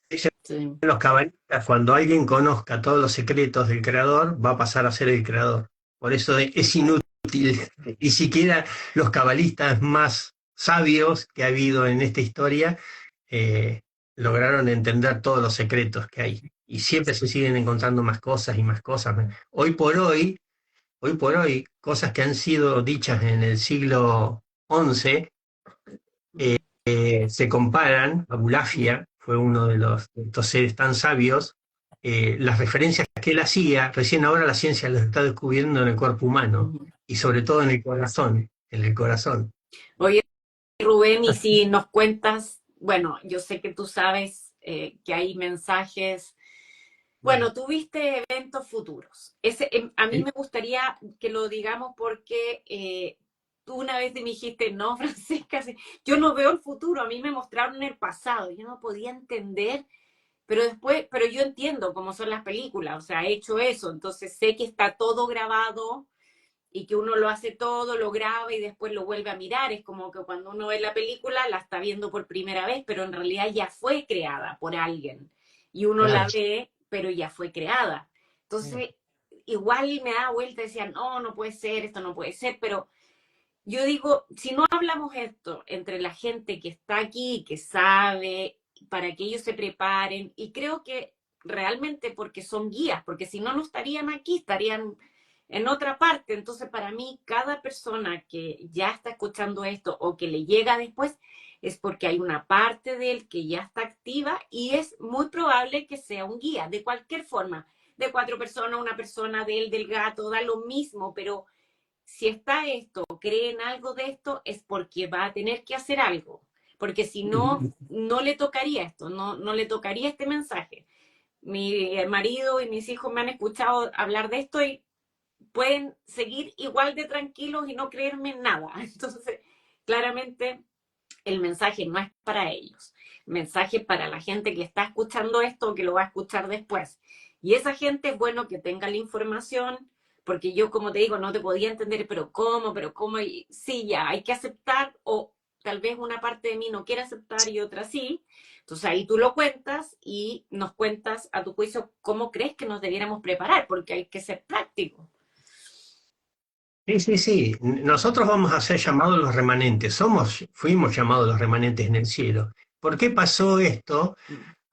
Dicen Sí. los cabalistas, cuando alguien conozca todos los secretos del creador, va a pasar a ser el creador. Por eso es inútil, ni siquiera los cabalistas más sabios que ha habido en esta historia lograron entender todos los secretos que hay. Y siempre se siguen encontrando más cosas y más cosas. Hoy por hoy, cosas que han sido dichas en el siglo XI se comparan. Abulafia fue uno de estos seres tan sabios. Las referencias que él hacía, recién ahora la ciencia las está descubriendo en el cuerpo humano y sobre todo en el corazón, Oye, Rubén, y si nos cuentas, bueno, yo sé que tú sabes que hay mensajes. Bueno, tuviste eventos futuros. A mí me gustaría que lo digamos porque tú una vez me dijiste, no, Francisca, yo no veo el futuro, a mí me mostraron el pasado, yo no podía entender, pero yo entiendo cómo son las películas, o sea, he hecho eso, entonces sé que está todo grabado y que uno lo hace todo, lo graba y después lo vuelve a mirar. Es como que cuando uno ve la película la está viendo por primera vez, pero en realidad ya fue creada por alguien. Y uno la ve, pero ya fue creada. Entonces, igual me da vuelta y decía, no, no puede ser, esto no puede ser, pero yo digo, si no hablamos esto entre la gente que está aquí, que sabe, para que ellos se preparen, y creo que realmente porque son guías, porque si no, no estarían aquí, estarían en otra parte. Entonces, para mí, cada persona que ya está escuchando esto o que le llega después, es porque hay una parte de él que ya está activa y es muy probable que sea un guía, de cualquier forma, de 4 personas, una persona, de él, del gato, da lo mismo, pero si está esto, cree en algo de esto, es porque va a tener que hacer algo, porque si no, no le tocaría esto, no le tocaría este mensaje. Mi marido y mis hijos me han escuchado hablar de esto y pueden seguir igual de tranquilos y no creerme nada. Entonces, claramente el mensaje no es para ellos. El mensaje es para la gente que está escuchando esto o que lo va a escuchar después. Y esa gente es bueno que tenga la información, porque yo, como te digo, no te podía entender, pero cómo, y sí, ya, hay que aceptar, o tal vez una parte de mí no quiere aceptar y otra sí. Entonces ahí tú lo cuentas y nos cuentas a tu juicio cómo crees que nos debiéramos preparar, porque hay que ser prácticos. Sí. Nosotros vamos a ser llamados los remanentes. Fuimos llamados los remanentes en el cielo. ¿Por qué pasó esto?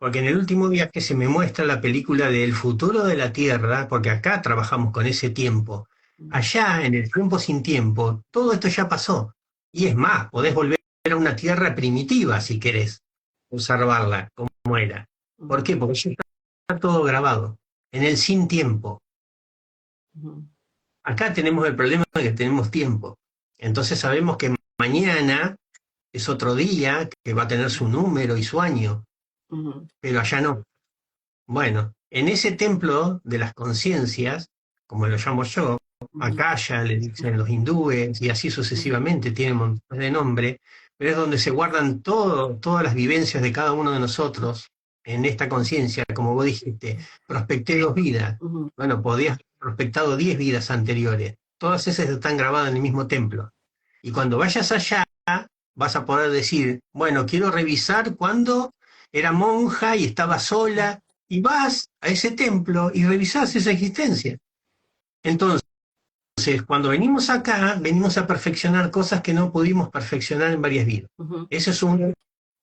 porque en el último viaje se me muestra la película del futuro de la Tierra, porque acá trabajamos con ese tiempo. Allá, en el tiempo sin tiempo, todo esto ya pasó. Y es más, podés volver a una Tierra primitiva si querés observarla como era. ¿Por qué? Porque ya está todo grabado, en el sin tiempo. Acá tenemos el problema de que tenemos tiempo. Entonces sabemos que mañana es otro día, que va a tener su número y su año, pero allá no. Bueno, en ese templo de las conciencias, como lo llamo yo, acá ya le dicen los hindúes y así sucesivamente, tiene montones de nombre, pero es donde se guardan todas las vivencias de cada uno de nosotros en esta conciencia, como vos dijiste, prospecté 2 vidas. Bueno, podías haber prospectado 10 vidas anteriores, todas esas están grabadas en el mismo templo. Y cuando vayas allá, vas a poder decir, bueno, quiero revisar cuándo era monja y estaba sola, y vas a ese templo y revisás esa existencia. Entonces, cuando venimos acá, venimos a perfeccionar cosas que no pudimos perfeccionar en varias vidas. Ese es uno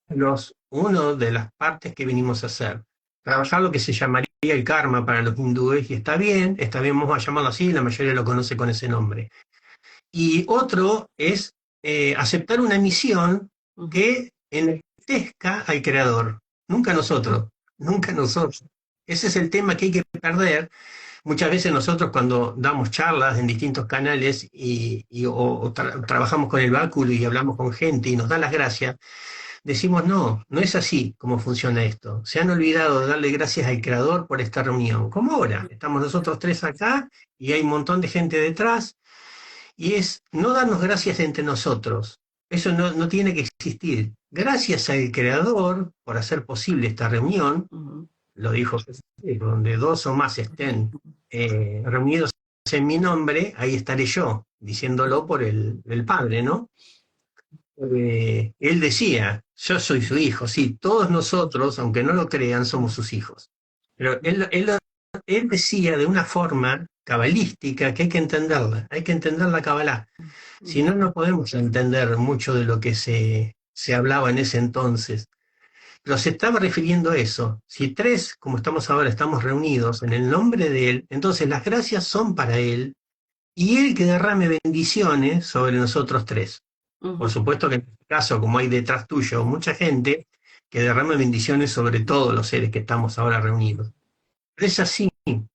de las partes que venimos a hacer. Trabajar lo que se llamaría el karma para los hindúes, y está bien, vamos a llamarlo así, la mayoría lo conoce con ese nombre. Y otro es aceptar una misión que enaltezca al creador, nunca nosotros. Ese es el tema que hay que perder. Muchas veces nosotros cuando damos charlas en distintos canales o trabajamos con el báculo y hablamos con gente y nos da las gracias, decimos no es así como funciona esto. Se han olvidado de darle gracias al creador por esta reunión. Como ahora, estamos nosotros 3 acá y hay un montón de gente detrás, y es no darnos gracias entre nosotros. Eso no tiene que existir. Gracias al creador por hacer posible esta reunión, lo dijo Jesús, donde 2 o más estén reunidos en mi nombre, ahí estaré yo, diciéndolo por el Padre, ¿no? Él decía, yo soy su hijo, sí, todos nosotros, aunque no lo crean, somos sus hijos. Pero él decía de una forma cabalística que hay que entenderla, hay que entender la cabalá. Si no, no podemos entender mucho de lo que se hablaba en ese entonces. Pero se estaba refiriendo a eso. Si 3, como estamos ahora, estamos reunidos en el nombre de Él, entonces las gracias son para Él, y Él que derrame bendiciones sobre nosotros 3. Por supuesto que en este caso, como hay detrás tuyo mucha gente, que derrame bendiciones sobre todos los seres que estamos ahora reunidos. Pero es así,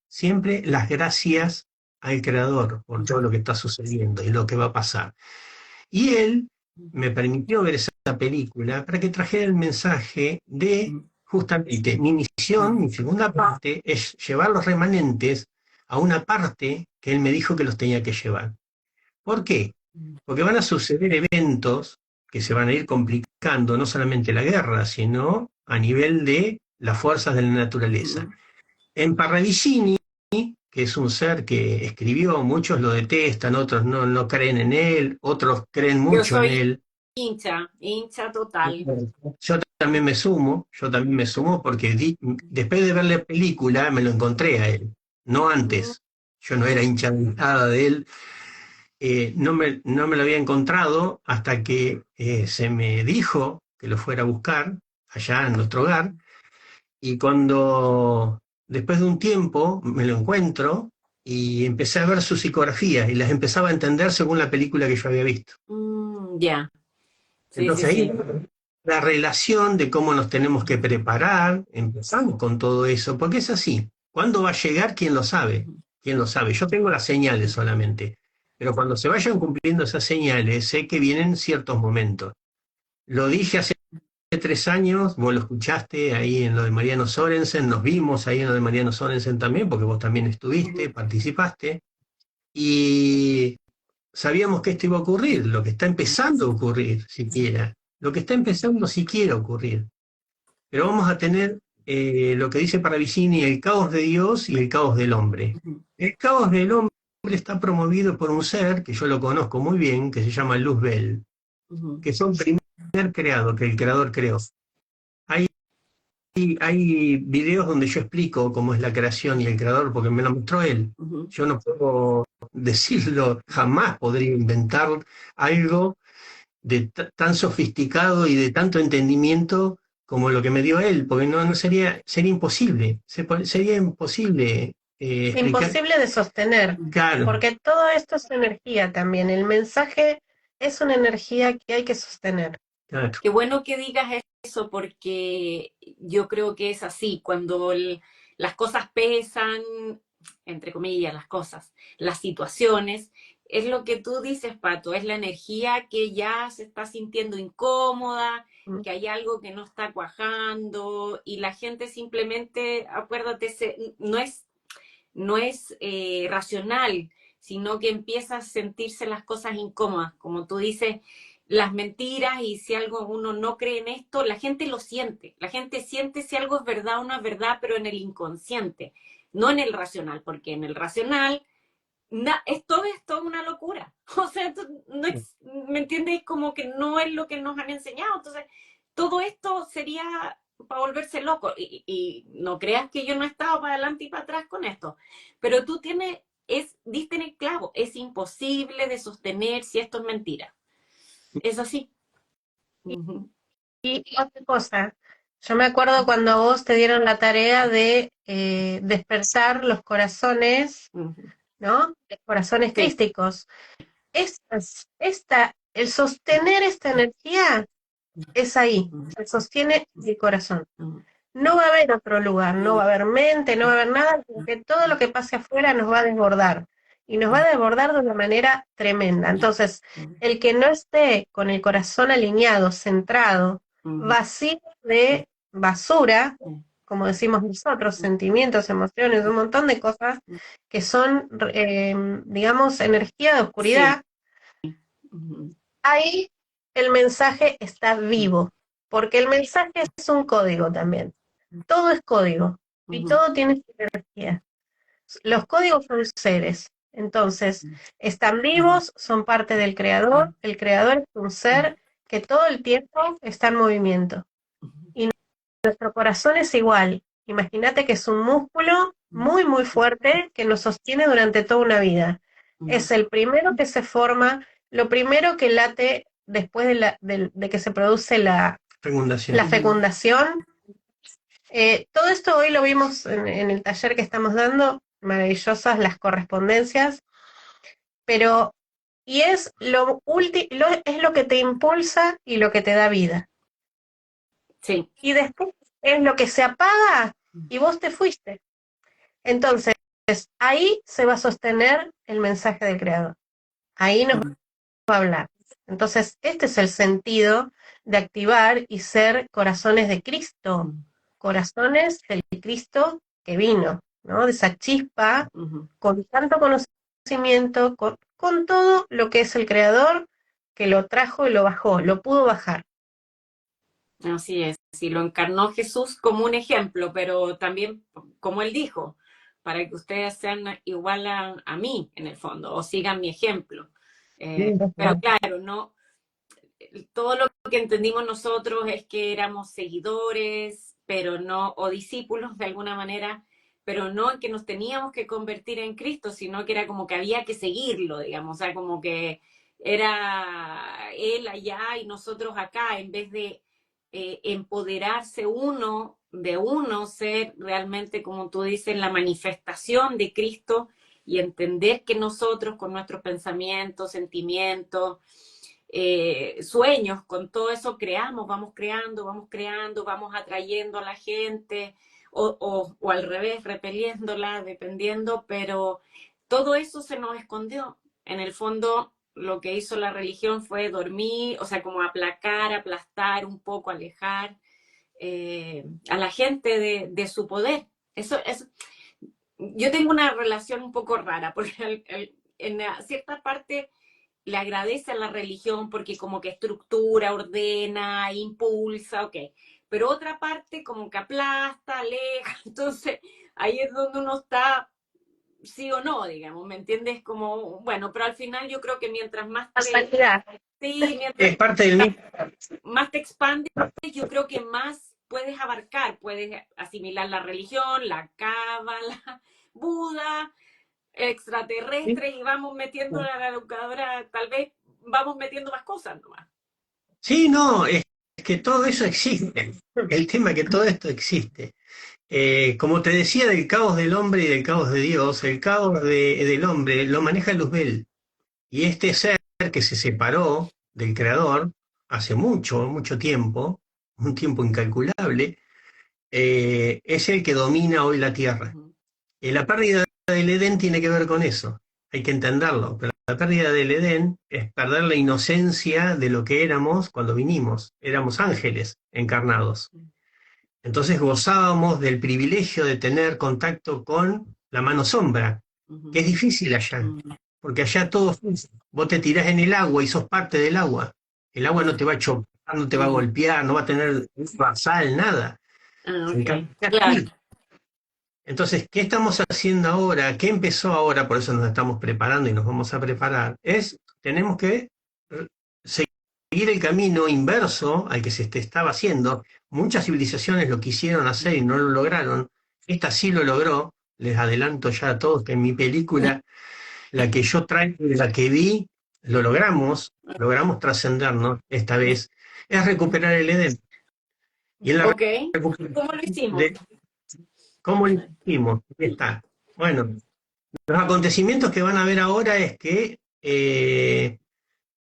siempre las gracias al Creador por todo lo que está sucediendo y lo que va a pasar. Y Él me permitió ver esa película para que trajera el mensaje de, justamente, mi misión, mi segunda parte, es llevar los remanentes a una parte que Él me dijo que los tenía que llevar. ¿Por qué? Porque van a suceder eventos que se van a ir complicando, no solamente la guerra, sino a nivel de las fuerzas de la naturaleza. En Parravicini, que es un ser que escribió, muchos lo detestan, otros no creen en él, otros creen mucho en él. Hincha total. Yo también me sumo porque después de ver la película me lo encontré a él, no antes. Yo no era hincha de nada de él. No me lo había encontrado hasta que se me dijo que lo fuera a buscar allá en nuestro hogar, y cuando después de un tiempo me lo encuentro y empecé a ver sus psicografías y las empezaba a entender según la película que yo había visto. Ya. Sí, entonces ahí la relación de cómo nos tenemos que preparar, empezamos con todo eso, porque es así. ¿Cuándo va a llegar? ¿Quién lo sabe? ¿Quién lo sabe? Yo tengo las señales solamente. Pero cuando se vayan cumpliendo esas señales, sé que vienen ciertos momentos. Lo dije hace 3 años, vos lo escuchaste ahí en lo de Mariano Sorensen, nos vimos ahí en lo de Mariano Sorensen también, porque vos también estuviste, participaste, y sabíamos que esto iba a ocurrir, lo que está empezando a ocurrir siquiera, lo que está empezando siquiera a ocurrir. Pero vamos a tener lo que dice Parravicini, el caos de Dios y el caos del hombre. El caos del hombre está promovido por un ser que yo lo conozco muy bien, que se llama Luzbel, que fue un primer creado, que el creador creó. Hay videos donde yo explico cómo es la creación y el creador, porque me lo mostró él. Yo no puedo decirlo, jamás podría inventar algo de tan sofisticado y de tanto entendimiento como lo que me dio él, porque no sería imposible, sería imposible explicar. Imposible de sostener, Claro, porque todo esto es energía también. El mensaje es una energía que hay que sostener. claro. Qué bueno que digas eso porque yo creo que es así, cuando las cosas pesan, entre comillas, las cosas, las situaciones, es lo que tú dices, Pato, es la energía que ya se está sintiendo incómoda, Mm. que hay algo que no está cuajando y la gente simplemente, acuérdate, no es racional, sino que empieza a sentirse las cosas incómodas, como tú dices, las mentiras y si algo uno no cree en esto, la gente lo siente, la gente siente si algo es verdad o no es verdad, pero en el inconsciente, no en el racional, porque en el racional es todo una locura. O sea, no ¿me entiendes? Como que no es lo que nos han enseñado. Entonces, todo esto sería para volverse loco. Y no creas que yo no he estado para adelante y para atrás con esto. Pero tú diste en el clavo. Es imposible de sostener si esto es mentira. Es así. Ujú, Y otra cosa, yo me acuerdo cuando a vos te dieron la tarea de despertar los corazones, ujú. ¿no? Los corazones Sí. crísticos. El sostener esta energía es ahí, Ujú, se sostiene el corazón. ujú, No va a haber otro lugar, no va a haber mente, no va a haber nada, porque todo lo que pase afuera nos va a desbordar. Y nos va a desbordar de una manera tremenda. Entonces, ujú, el que no esté con el corazón alineado, centrado, ujú, vacío de basura, ujú, como decimos nosotros, sentimientos, emociones, un montón de cosas ujú. que son, digamos, energía de Sí. oscuridad, Ujú, ahí el mensaje está vivo, porque el mensaje es un código también. Todo es código y ujú, todo tiene su energía. Los códigos son seres, entonces están vivos, son parte del creador. El creador es un ser que todo el tiempo está en movimiento. ujú, Y nuestro corazón es igual. Imagínate que es un músculo muy, muy fuerte que nos sostiene durante toda una vida. ujú, Es el primero que se forma, lo primero que late después de que se produce la Fecundación. fecundación. Todo esto hoy lo vimos en el taller que estamos dando, maravillosas las correspondencias, pero y es es lo que te impulsa y lo que te da vida. sí. Y después es lo que se apaga y vos te fuiste. Entonces, ahí se va a sostener el mensaje del creador. Ahí nos va a hablar. Entonces, este es el sentido de activar y ser corazones de Cristo, corazones del Cristo que vino, ¿no? De esa chispa, Ujú. con tanto conocimiento, con todo lo que es el Creador, que lo trajo y lo bajó, lo pudo bajar. Así es, sí, lo encarnó Jesús como un ejemplo, pero también, como él dijo, para que ustedes sean igual a mí, en el fondo, o sigan mi ejemplo. Pero claro, no, todo lo que entendimos nosotros es que éramos seguidores, pero no, o discípulos de alguna manera, pero no en que nos teníamos que convertir en Cristo, sino que era como que había que seguirlo, digamos, o sea, como que era él allá y nosotros acá, en vez de empoderarse uno de uno, ser realmente, como tú dices, la manifestación de Cristo y entender que nosotros con nuestros pensamientos, sentimientos, sueños, con todo eso vamos creando, vamos atrayendo a la gente o al revés, repeliéndola, dependiendo, pero todo eso se nos escondió. En el fondo, lo que hizo la religión fue dormir, o sea, como aplacar, aplastar un poco, alejar a la gente de su poder. Eso es, yo tengo una relación un poco rara, porque en cierta parte le agradece a la religión porque como que estructura, ordena, impulsa, ok. Pero otra parte como que aplasta, aleja, entonces ahí es donde uno está sí o no, digamos, ¿me entiendes? Como, bueno, pero al final yo creo que mientras Casualidad. sí, mientras Es parte del mismo. más te expandes, yo creo que más puedes abarcar, puedes asimilar la religión, la cábala, Buda, extraterrestre y vamos metiendo a la educadora, tal vez vamos metiendo más cosas nomás. Sí, no, que todo eso existe. El tema es que todo esto existe. Como te decía del caos del hombre y del caos de Dios, el caos del hombre lo maneja Luzbel. Y este ser que se separó del Creador hace mucho, mucho tiempo, un tiempo incalculable, es el que domina hoy la Tierra. Y la pérdida del Edén tiene que ver con eso, hay que entenderlo. Pero la pérdida del Edén es perder la inocencia de lo que éramos cuando vinimos. Éramos ángeles encarnados. Entonces gozábamos del privilegio de tener contacto con la mano sombra, que es difícil allá, porque allá todo fluye. Vos te tirás en el agua y sos parte del agua. El agua no te va a chocar, no te va a golpear, no va a tener sal, nada. En cambio, Claro. entonces, ¿qué estamos haciendo ahora? ¿Qué empezó ahora? Por eso nos estamos preparando y nos vamos a preparar. Tenemos que seguir el camino inverso al que se estaba haciendo. Muchas civilizaciones lo quisieron hacer y no lo lograron. Esta sí lo logró. Les adelanto ya a todos que en mi película, la que yo traigo, la que vi, logramos trascendernos esta vez, es recuperar el Edén. Y en la ¿Cómo lo hicimos? ¿Cómo lo hicimos? Aquí está. Bueno, los acontecimientos que van a ver ahora es que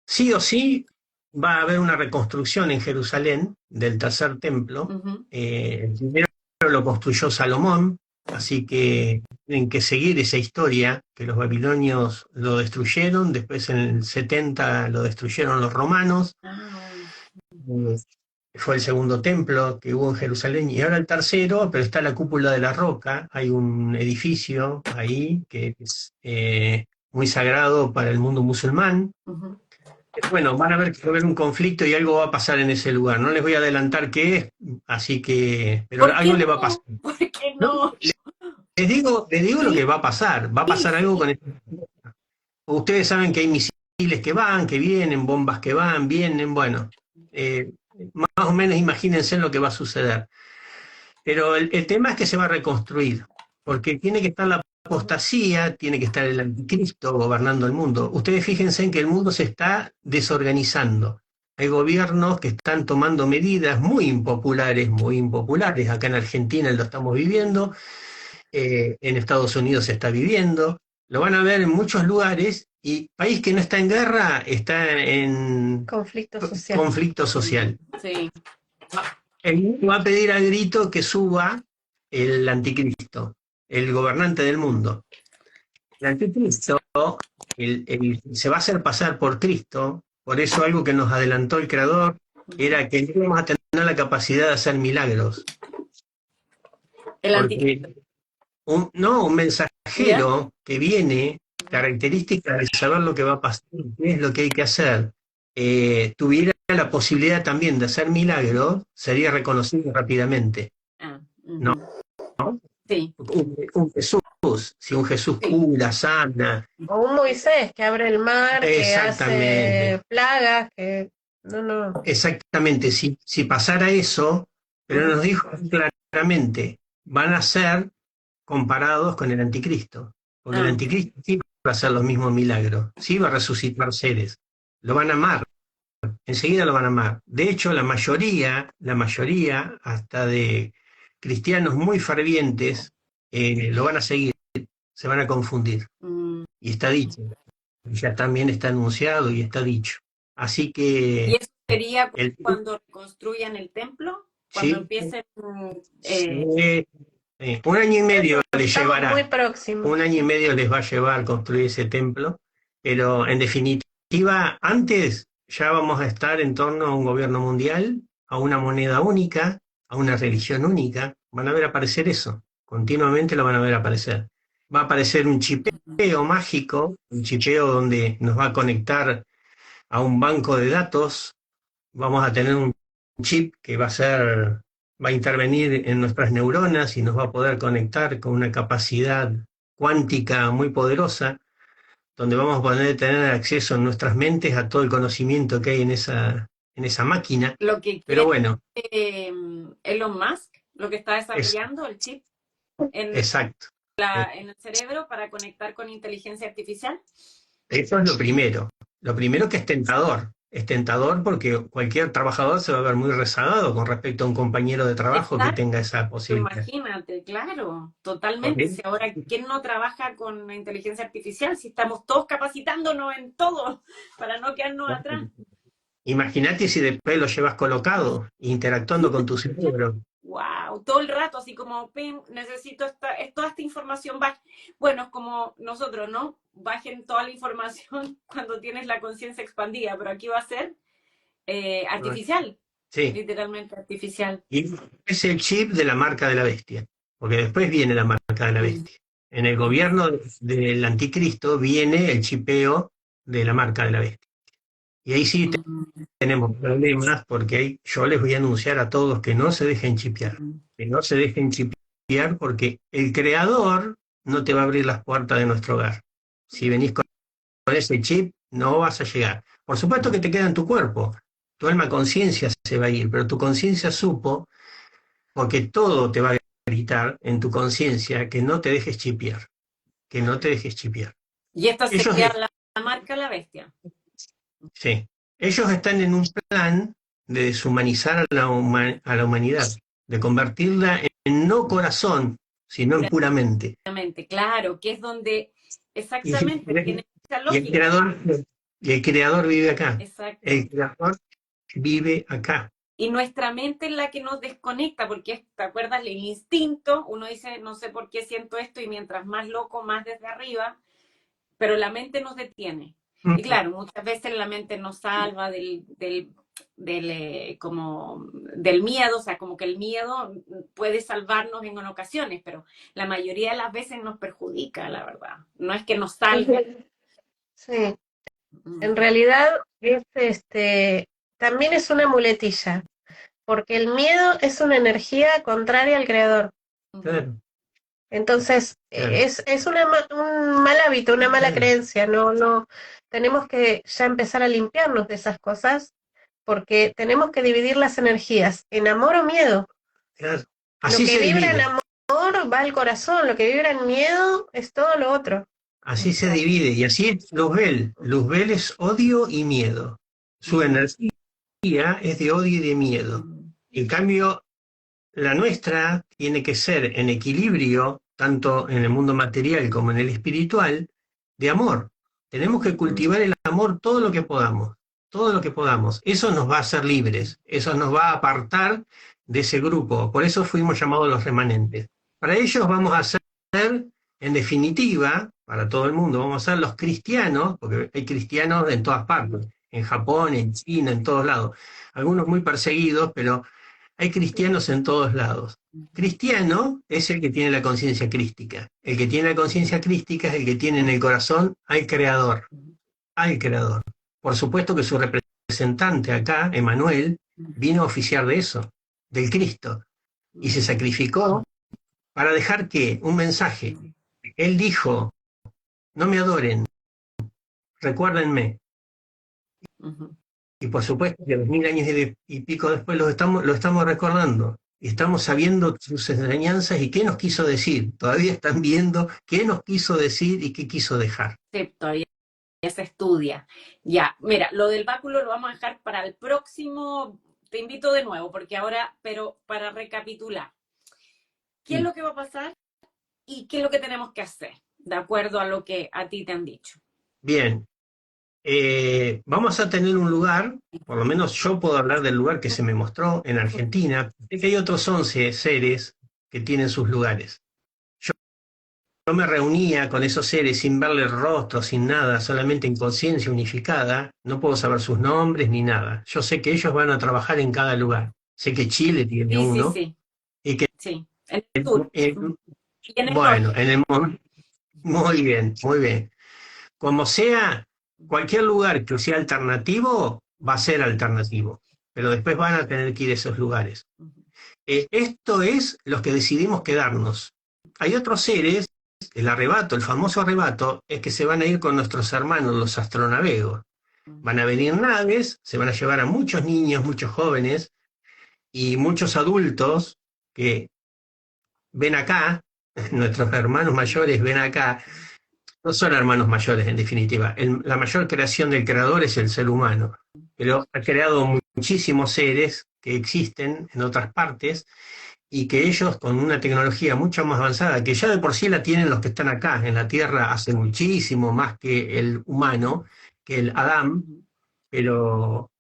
sí o sí va a haber una reconstrucción en Jerusalén del tercer templo. El primero lo construyó Salomón, así que tienen que seguir esa historia, que los babilonios lo destruyeron, después en el 70 lo destruyeron los romanos. Fue el segundo templo que hubo en Jerusalén, y ahora el tercero, pero está la cúpula de la roca. Hay un edificio ahí que es muy sagrado para el mundo musulmán. Bueno, van a ver que va a haber un conflicto y algo va a pasar en ese lugar. No les voy a adelantar qué es, así que, pero algo le va a pasar. ¿Por qué no? Les digo lo que va a pasar. Va a pasar algo con esto. Ustedes saben que hay misiles que van, que vienen, bombas que van, vienen, bueno. Más o menos imagínense lo que va a suceder. Pero el tema es que se va a reconstruir, porque tiene que estar la apostasía, tiene que estar el anticristo gobernando el mundo. Ustedes fíjense en que el mundo se está desorganizando. Hay gobiernos que están tomando medidas muy impopulares, acá en Argentina lo estamos viviendo, en Estados Unidos se está viviendo, lo van a ver en muchos lugares, y país que no está en guerra está en conflicto social. Sí. El mundo va a pedir al grito que suba el anticristo, el gobernante del mundo. El anticristo se va a hacer pasar por Cristo, por eso algo que nos adelantó el Creador era que no vamos a tener la capacidad de hacer milagros. El anticristo. Un mensajero que viene, característica de saber lo que va a pasar, qué es lo que hay que hacer, tuviera la posibilidad también de hacer milagros, sería reconocido rápidamente. ¿No? Sí. Un Jesús, si un Jesús cura, sana. O un Moisés que abre el mar, que hace plagas, que... No. Exactamente, si pasara eso, pero nos dijo claramente, van a ser comparados con el anticristo, porque el anticristo sí va a hacer los mismos milagros, sí va a resucitar seres, lo van a amar, enseguida lo van a amar. De hecho, la mayoría, hasta de cristianos muy fervientes, lo van a seguir, se van a confundir. Y está dicho, ya también está anunciado y está dicho. Así que... ¿Y eso sería cuando construyan el templo? Cuando empiecen... un año y medio les llevará. Muy próximo. Un año y medio les va a llevar construir ese templo, pero en definitiva, antes ya vamos a estar en torno a un gobierno mundial, a una moneda única, a una religión única. Van a ver aparecer eso, continuamente lo van a ver aparecer. Va a aparecer un chipeo mágico, un chipeo donde nos va a conectar a un banco de datos. Vamos a tener un chip que va a intervenir en nuestras neuronas y nos va a poder conectar con una capacidad cuántica muy poderosa, donde vamos a poder tener acceso en nuestras mentes a todo el conocimiento que hay en esa máquina. Lo que pero bueno, Elon Musk, lo que está desarrollando, el chip exacto. En el cerebro para conectar con inteligencia artificial. Eso es lo primero. Lo primero que es tentador. es tentador porque cualquier trabajador se va a ver muy rezagado con respecto a un compañero de trabajo que Exacto, tenga esa posibilidad. imagínate, claro, ¿Ok? totalmente. Si ahora, ¿quién no trabaja con la inteligencia artificial? Si estamos todos capacitándonos en todo para no quedarnos atrás. Imagínate si después lo llevas colocado, interactuando con tu cerebro. Wow, todo el rato, así como, pim, necesito toda esta información. Bueno, es como nosotros, ¿no? Bajen toda la información cuando tienes la conciencia expandida, pero aquí va a ser artificial, Sí, literalmente artificial. y es el chip de la marca de la bestia, porque después viene la marca de la Mm, bestia. En el gobierno del anticristo viene el chipeo de la marca de la bestia. Y ahí sí mm, tenemos problemas porque yo les voy a anunciar a todos que no se dejen chipear, mm. que no se dejen chipear porque el creador no te va a abrir las puertas de nuestro hogar. Si venís con ese chip, no vas a llegar. Por supuesto que te queda en tu cuerpo, tu alma conciencia se va a ir, pero tu conciencia supo, porque todo te va a gritar en tu conciencia que no te dejes chipear, que no te dejes chipear. Y esta Ellos, sería la marca la bestia. sí, ellos están en un plan de deshumanizar a la humanidad, de convertirla en no corazón, sino en pura mente. Exactamente, claro, que es donde Y, exactamente tiene esa y el lógica. creador, y el creador vive acá. El Exacto. creador vive acá. Y nuestra mente es la que nos desconecta, porque, ¿te acuerdas? El instinto, uno dice, no sé por qué siento esto, y mientras más loco, más desde arriba, pero la mente nos detiene. Y claro, muchas veces la mente nos salva como del miedo, o sea, como que el miedo puede salvarnos en ocasiones, pero la mayoría de las veces nos perjudica, la verdad. No es que nos salve. Sí, Mm, en realidad también es una muletilla, porque el miedo es una energía contraria al creador. ujú. Claro, Entonces, claro. es un mal hábito, una mala creencia. No, tenemos que ya empezar a limpiarnos de esas cosas, porque tenemos que dividir las energías en amor o miedo. Claro. Lo Así que se vibra en divide, amor va al corazón, lo que vibra en miedo es todo lo otro. así se Exacto. divide. Y así es Luzbel. Luzbel es odio y miedo. Su Mm, energía es de odio y de miedo. mm, En cambio, la nuestra tiene que ser en equilibrio, tanto en el mundo material como en el espiritual, de amor. Tenemos que cultivar el amor todo lo que podamos, todo lo que podamos. Eso nos va a hacer libres, eso nos va a apartar de ese grupo. Por eso fuimos llamados los remanentes. Para ellos vamos a ser, en definitiva, para todo el mundo, vamos a ser los cristianos, porque hay cristianos en todas partes, en Japón, en China, en todos lados. Algunos muy perseguidos, pero hay cristianos en todos lados. Cristiano es el que tiene la conciencia crística. El que tiene la conciencia crística es el que tiene en el corazón al Creador, al Creador. Por supuesto que su representante acá, Emanuel, vino a oficiar de eso, del Cristo, y se sacrificó para dejar que un mensaje. Él dijo, no me adoren, recuérdenme. ujú. Y por supuesto que 2000 años y pico después lo estamos recordando. Y estamos sabiendo sus enseñanzas y qué nos quiso decir. Todavía están viendo qué nos quiso decir y qué quiso dejar. Sí, todavía se estudia. Ya, mira, lo del báculo lo vamos a dejar para el próximo. Te invito de nuevo, porque ahora, pero para recapitular, ¿qué es Sí. lo que va a pasar y qué es lo que tenemos que hacer, de acuerdo a lo que a ti te han dicho? Bien, vamos a tener un lugar, por lo menos yo puedo hablar del lugar que se me mostró en Argentina. Sé que hay otros 11 seres que tienen sus lugares. Yo me reunía con esos seres sin verles rostro, sin nada, solamente en conciencia unificada. No puedo saber sus nombres ni nada. Yo sé que ellos van a trabajar en cada lugar. Sé que Chile tiene Sí, sí, uno sí, y que, sí, en el sur y en el bueno, norte. muy bien, muy bien. Como sea, cualquier lugar que sea alternativo va a ser alternativo, pero después van a tener que ir a esos lugares. Esto es los que decidimos quedarnos. Hay otros seres, el arrebato, el famoso arrebato, es que se van a ir con nuestros hermanos, los astronavegos. Van a venir naves, se van a llevar a muchos niños, muchos jóvenes y muchos adultos que ven acá, nuestros hermanos mayores ven acá, No son hermanos mayores, en definitiva. La mayor creación del creador es el ser humano, pero ha creado muchísimos seres que existen en otras partes y que ellos con una tecnología mucho más avanzada, que ya de por sí la tienen los que están acá en la Tierra hace muchísimo más que el humano, que el Adán, Ujú. pero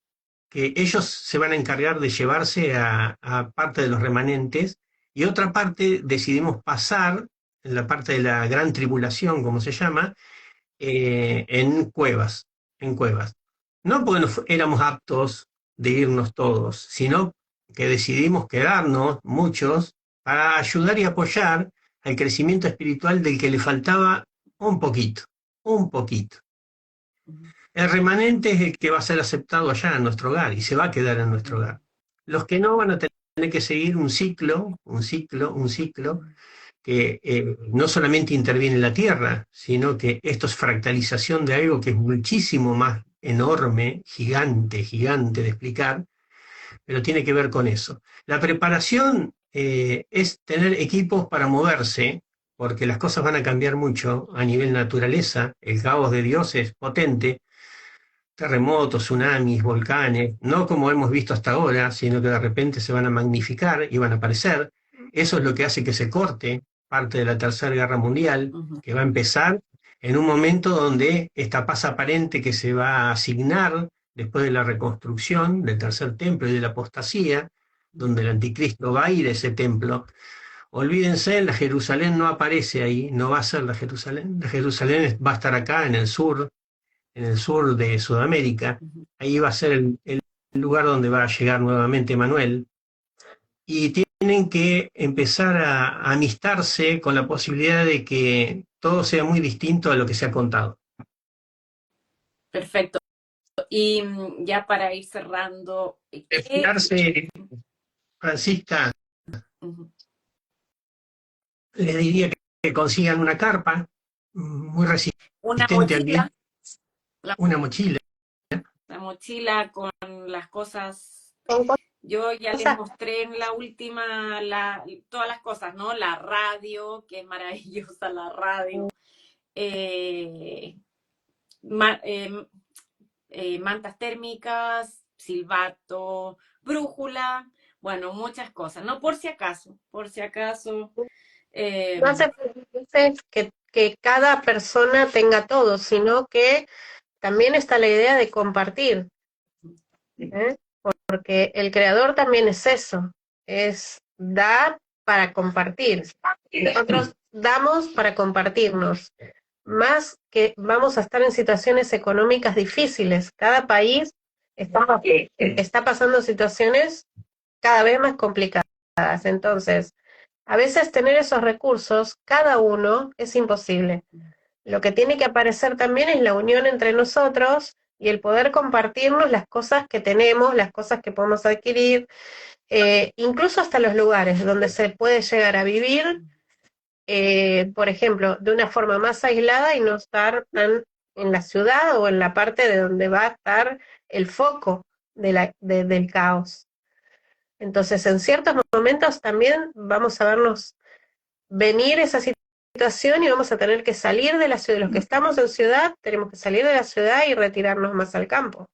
que ellos se van a encargar de llevarse a parte de los remanentes y otra parte decidimos pasar, en la parte de la gran tribulación, como se llama, en cuevas, en cuevas. No porque éramos aptos de irnos todos, sino que decidimos quedarnos muchos para ayudar y apoyar al crecimiento espiritual del que le faltaba un poquito, un poquito. Ujú. El remanente es el que va a ser aceptado allá en nuestro hogar y se va a quedar en nuestro hogar. Los que no van a tener que seguir un ciclo, un ciclo, un ciclo, que no solamente interviene en la Tierra, sino que esto es fractalización de algo que es muchísimo más enorme, gigante, gigante de explicar, pero tiene que ver con eso. La preparación es tener equipos para moverse, porque las cosas van a cambiar mucho a nivel naturaleza, el caos de Dios es potente, terremotos, tsunamis, volcanes, no como hemos visto hasta ahora, sino que de repente se van a magnificar y van a aparecer. Eso es lo que hace que se corte parte de la Tercera Guerra Mundial, Ujú. que va a empezar en un momento donde esta paz aparente que se va a asignar después de la reconstrucción del tercer templo y de la apostasía, donde el anticristo va a ir a ese templo. Olvídense, la Jerusalén no aparece ahí, no va a ser la Jerusalén va a estar acá en el sur de Sudamérica. Ujú. Ahí va a ser el lugar donde va a llegar nuevamente Manuel. Y tienen que empezar a amistarse con la posibilidad de que todo sea muy distinto a lo que se ha contado. Perfecto. Y ya para ir cerrando, ¿qué? Fijarse, Francisca, Ujú. les diría que consigan una carpa muy Una resistente al mochila, viento, una mochila. la mochila con las cosas. Con Yo ya les cosas, mostré en la última todas las cosas, ¿no? La radio, que es maravillosa la radio. Eh, ma- eh, mantas térmicas, silbato, brújula, bueno, muchas cosas, ¿no? Por si acaso. eh, no hace falta que cada persona tenga todo, sino que también está la idea de compartir, ¿eh? Porque el creador también es eso, es dar para compartir. Nosotros damos para compartirnos, más que vamos a estar en situaciones económicas difíciles. Cada país está pasando situaciones cada vez más complicadas. Entonces, a veces tener esos recursos, cada uno, es imposible. Lo que tiene que aparecer también es la unión entre nosotros y el poder compartirnos las cosas que tenemos, las cosas que podemos adquirir, incluso hasta los lugares donde se puede llegar a vivir, por ejemplo, de una forma más aislada y no estar tan en la ciudad o en la parte de donde va a estar el foco del caos. Entonces, en ciertos momentos también vamos a vernos venir esa situación y vamos a tener que salir de la ciudad. Los que estamos en ciudad, tenemos que salir de la ciudad y retirarnos más al campo.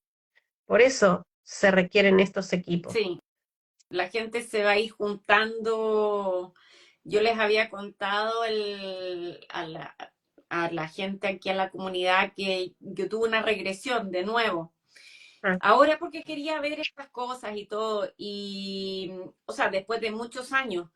Por eso se requieren estos equipos. sí, la gente se va a ir juntando. Yo les había contado a la gente aquí, a la comunidad, que yo tuve una regresión de nuevo. Ah, Ahora porque quería ver estas cosas y todo, y, o sea, después de muchos años,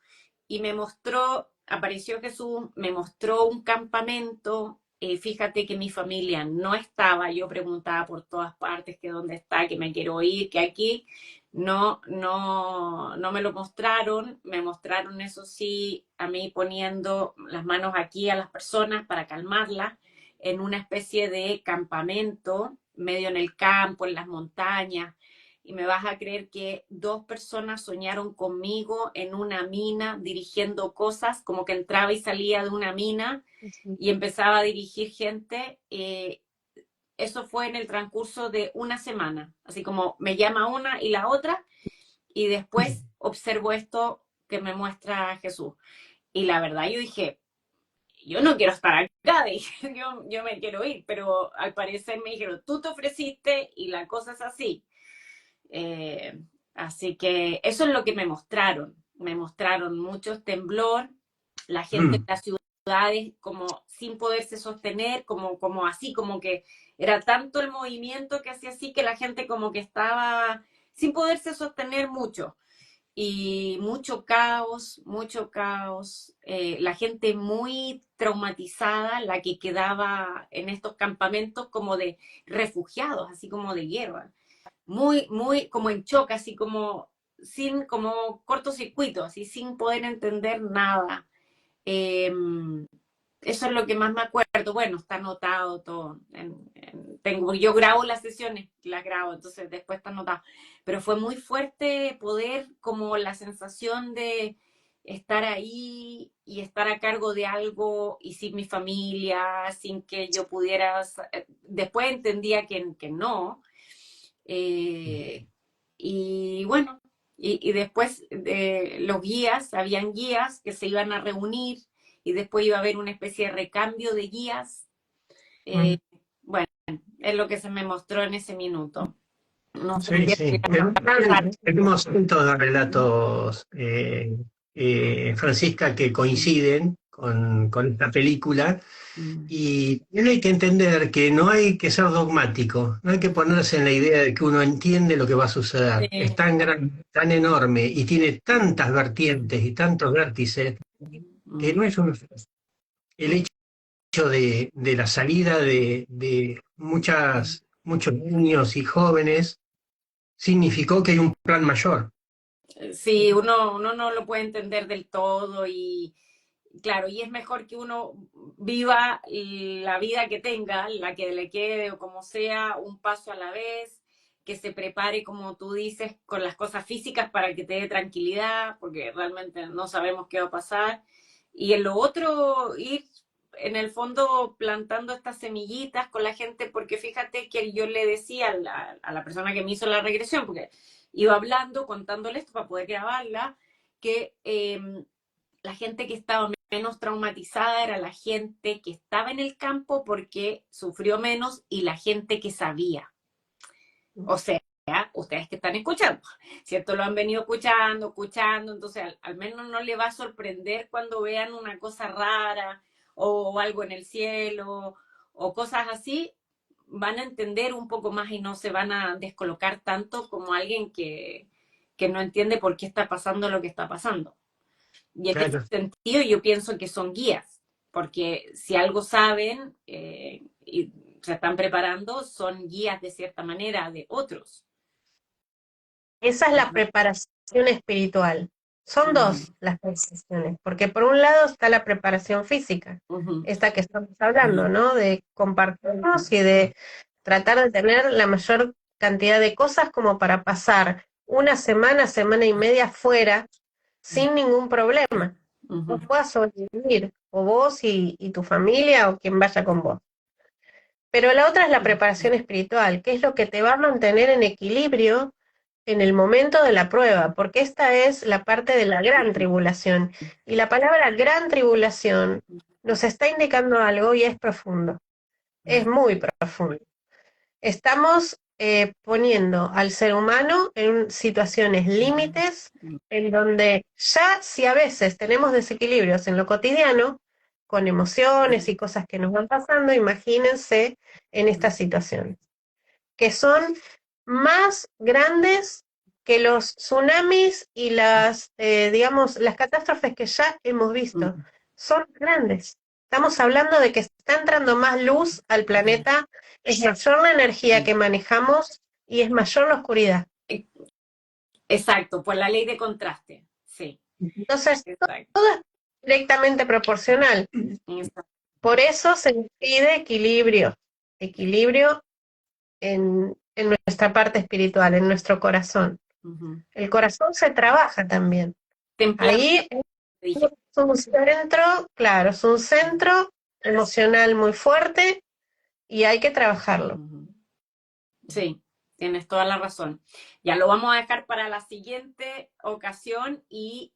y me mostró, apareció Jesús, me mostró un campamento. Fíjate que mi familia no estaba, yo preguntaba por todas partes que dónde está, que me quiero ir, que aquí no me lo mostraron. Me mostraron, eso sí, a mí poniendo las manos aquí a las personas para calmarlas en una especie de campamento, medio en el campo, en las montañas. Y me vas a creer que dos personas soñaron conmigo en una mina dirigiendo cosas, como que entraba y salía de una mina sí. y empezaba a dirigir gente. Eso fue en el transcurso de una semana, así como me llama una y la otra, y después observo esto que me muestra Jesús. Y la verdad yo dije, yo no quiero estar acá, dije, yo me quiero ir, pero al parecer me dijeron, tú te ofreciste y la cosa es así. Eh, Así que eso es lo que me mostraron mucho temblor, la gente en Mm. las ciudades como sin poderse sostener, como así, como que era tanto el movimiento que hacía así que la gente como que estaba sin poderse sostener mucho y mucho caos, la gente muy traumatizada, la que quedaba en estos campamentos como de refugiados, así como de guerra, muy como en shock, así como sin, como cortocircuito, así sin poder entender nada. Eh, Eso es lo que más me acuerdo. Bueno, está anotado todo. Tengo, yo grabo las sesiones, las grabo, entonces después está anotado. Pero fue muy fuerte poder, como la sensación de estar ahí y estar a cargo de algo y sin mi familia, sin que yo pudiera. Después entendía que no. Eh, y bueno, y después los guías, habían guías que se iban a reunir y después iba a haber una especie de recambio de guías. Mm. Eh, bueno, es lo que se me mostró en ese minuto. No sé Sí, si sí. Tenemos cientos de relatos, Francisca, que coinciden con esta película. Y hay que entender que no hay que ser dogmático, no hay que ponerse en la idea de que uno entiende lo que va a suceder. Es tan grande, tan enorme y tiene tantas vertientes y tantos vértices que no es el hecho de la salida de muchos niños y jóvenes significó que hay un plan mayor. Sí, uno no lo puede entender del todo y claro, y es mejor que uno viva la vida que tenga, la que le quede o como sea, un paso a la vez, que se prepare, como tú dices, con las cosas físicas para que te dé tranquilidad, porque realmente no sabemos qué va a pasar. Y en lo otro, ir en el fondo plantando estas semillitas con la gente, porque fíjate que yo le decía a la persona que me hizo la regresión, porque iba hablando, contándole esto para poder grabarla, que la gente que estaba menos traumatizada era la gente que estaba en el campo porque sufrió menos y la gente que sabía. O sea, ustedes que están escuchando, ¿cierto? Lo han venido escuchando, entonces al menos no le va a sorprender cuando vean una cosa rara o algo en el cielo o cosas así, van a entender un poco más y no se van a descolocar tanto como alguien que no entiende por qué está pasando lo que está pasando. Y en ese Claro. sentido yo pienso que son guías, porque si algo saben y se están preparando, son guías de cierta manera de otros. Esa es la preparación espiritual. Son Ujú, dos las preparaciones, porque por un lado está la preparación física, ujú, esta que estamos hablando, ¿no? De compartirnos y de tratar de tener la mayor cantidad de cosas como para pasar una semana, semana y media fuera sin ningún problema. ujú, Vos puedas sobrevivir, o vos y tu familia o quien vaya con vos. Pero la otra es la preparación espiritual, que es lo que te va a mantener en equilibrio en el momento de la prueba, porque esta es la parte de la gran tribulación. Y la palabra gran tribulación nos está indicando algo y es profundo, es muy profundo. Estamos poniendo al ser humano en situaciones límites en donde ya si a veces tenemos desequilibrios en lo cotidiano, con emociones y cosas que nos van pasando, imagínense en estas situaciones que son más grandes que los tsunamis y digamos, las catástrofes que ya hemos visto. Son grandes. Estamos hablando de que está entrando más luz al planeta, es mayor la energía que manejamos y es mayor la oscuridad. Exacto, por la ley de contraste. Sí, Entonces, exacto. todo es directamente proporcional. Exacto. Por eso se nos pide equilibrio, equilibrio en nuestra parte espiritual, en nuestro corazón. Ujú. El corazón se trabaja también. Templanza, Ahí dije. es un centro, claro, es un centro emocional muy fuerte y hay que trabajarlo. Ujú. Sí, tienes toda la razón. Ya lo vamos a dejar para la siguiente ocasión y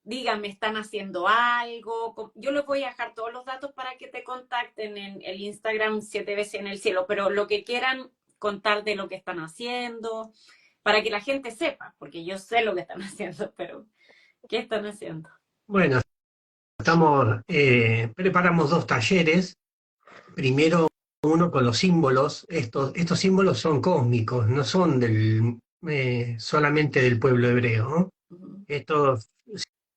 díganme, ¿están haciendo algo? Yo les voy a dejar todos los datos para que te contacten en el Instagram 7 veces en el cielo, pero lo que quieran contar de lo que están haciendo, para que la gente sepa, porque yo sé lo que están haciendo, pero ¿qué están haciendo? Bueno, preparamos dos talleres. Primero, uno con los símbolos. Estos símbolos son cósmicos, no son solamente del pueblo hebreo, ¿no? Ujú. Estos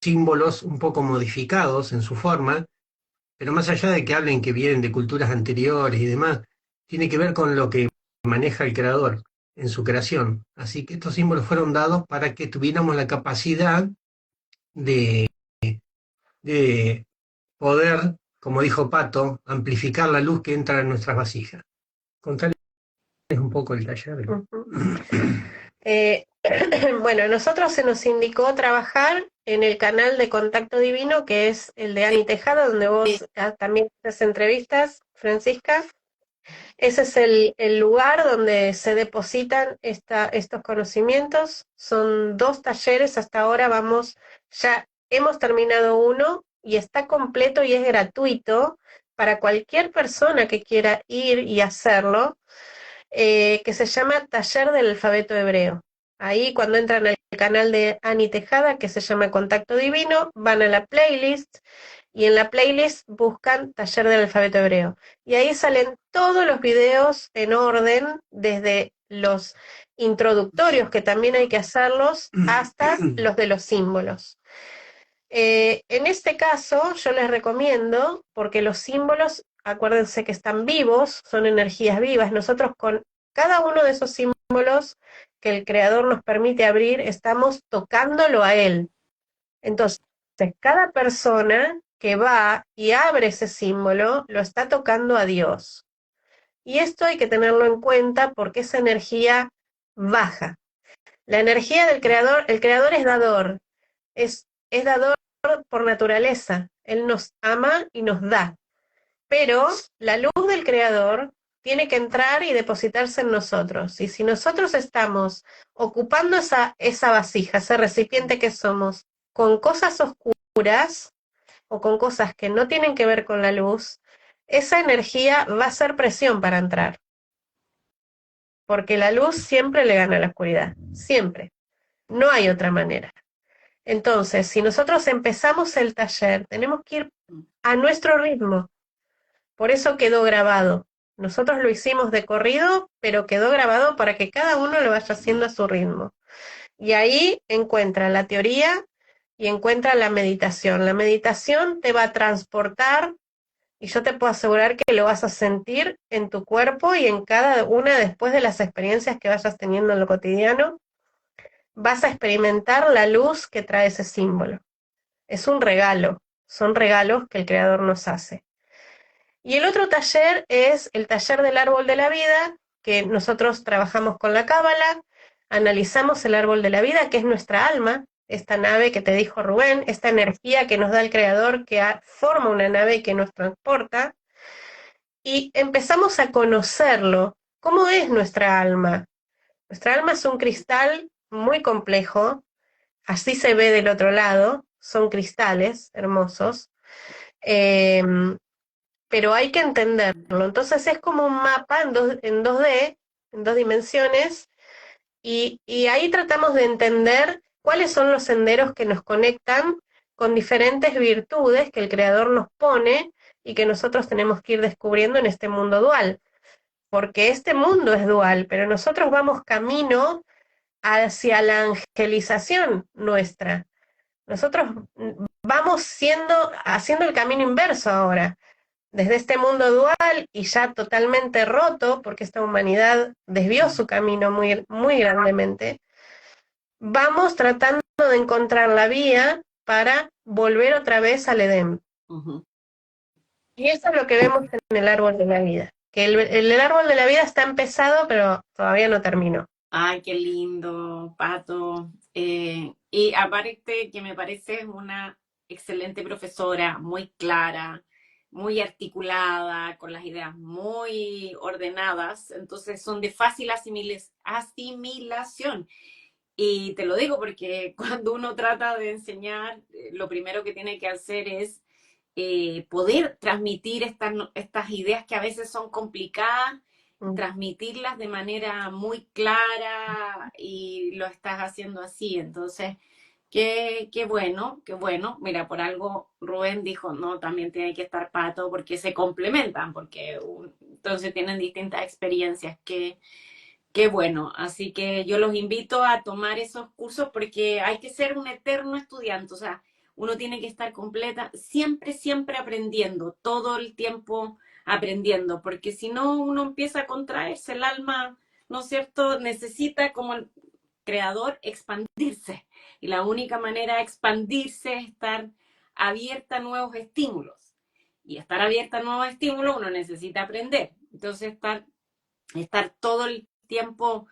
símbolos un poco modificados en su forma, pero más allá de que hablen que vienen de culturas anteriores y demás, tiene que ver con lo que maneja el creador en su creación. Así que estos símbolos fueron dados para que tuviéramos la capacidad de, de poder, como dijo Pato, amplificar la luz que entra en nuestras vasijas. Contarles un poco el taller. Eh, bueno, a nosotros se nos indicó trabajar en el canal de Contacto Divino, que es el de Ani Tejada, donde vos también haces entrevistas, Francisca. Ese es el lugar donde se depositan estos conocimientos. Son 2 talleres, hasta ahora ya hemos terminado uno y está completo y es gratuito para cualquier persona que quiera ir y hacerlo, que se llama Taller del Alfabeto Hebreo. Ahí cuando entran al canal de Ani Tejada, que se llama Contacto Divino, van a la playlist y en la playlist buscan Taller del Alfabeto Hebreo. Y ahí salen todos los videos en orden, desde los introductorios, que también hay que hacerlos, hasta los de los símbolos. En este caso, yo les recomiendo, porque los símbolos, acuérdense que están vivos, son energías vivas. Nosotros con cada uno de esos símbolos que el Creador nos permite abrir, estamos tocándolo a Él. Entonces, cada persona que va y abre ese símbolo, lo está tocando a Dios. Y esto hay que tenerlo en cuenta porque esa energía baja. La energía del Creador, el Creador es dador, es dador por naturaleza. Él nos ama y nos da. Pero la luz del Creador tiene que entrar y depositarse en nosotros. Y si nosotros estamos ocupando esa vasija, ese recipiente que somos, con cosas oscuras o con cosas que no tienen que ver con la luz, esa energía va a ser presión para entrar. Porque la luz siempre le gana a la oscuridad. Siempre. No hay otra manera. Entonces, si nosotros empezamos el taller, tenemos que ir a nuestro ritmo. Por eso quedó grabado. Nosotros lo hicimos de corrido, pero quedó grabado para que cada uno lo vaya haciendo a su ritmo. Y ahí encuentra la teoría y encuentra la meditación. La meditación te va a transportar y yo te puedo asegurar que lo vas a sentir en tu cuerpo y en cada una después de las experiencias que vayas teniendo en lo cotidiano, vas a experimentar la luz que trae ese símbolo. Es un regalo, son regalos que el Creador nos hace. Y el otro taller es el taller del árbol de la vida, que nosotros trabajamos con la Cábala, analizamos el árbol de la vida, que es nuestra alma, esta nave que te dijo Rubén, esta energía que nos da el Creador, que forma una nave y que nos transporta, y empezamos a conocerlo. ¿Cómo es nuestra alma? Nuestra alma es un cristal muy complejo, así se ve del otro lado, son cristales hermosos, pero hay que entenderlo. Entonces es como un mapa en 2D, en 2 dimensiones, y ahí tratamos de entender cuáles son los senderos que nos conectan con diferentes virtudes que el Creador nos pone y que nosotros tenemos que ir descubriendo en este mundo dual. Porque este mundo es dual, pero nosotros vamos camino hacia la angelización nuestra. Nosotros vamos haciendo el camino inverso ahora, desde este mundo dual y ya totalmente roto, porque esta humanidad desvió su camino muy, muy grandemente, vamos tratando de encontrar la vía para volver otra vez al Edén. Uh-huh. Y eso es lo que vemos en el árbol de la vida, que el árbol de la vida está empezado, pero todavía no terminó. Ay, qué lindo, Pato. Y aparte que me parece una excelente profesora, muy clara, muy articulada, con las ideas muy ordenadas, entonces son de fácil asimilación. Y te lo digo porque cuando uno trata de enseñar, lo primero que tiene que hacer es poder transmitir estas ideas que a veces son complicadas, Mm. transmitirlas de manera muy clara y lo estás haciendo así. Entonces, qué bueno, qué bueno. Mira, por algo Rubén dijo, no, también tiene que estar Pato porque se complementan, porque entonces tienen distintas experiencias. Qué bueno, así que yo los invito a tomar esos cursos porque hay que ser un eterno estudiante, o sea, uno tiene que estar completa, siempre, siempre aprendiendo, todo el tiempo aprendiendo, porque si no uno empieza a contraerse, el alma, ¿no es cierto? Necesita como el creador expandirse y la única manera de expandirse es estar abierta a nuevos estímulos. Y estar abierta a nuevos estímulos uno necesita aprender, entonces estar todo el tiempo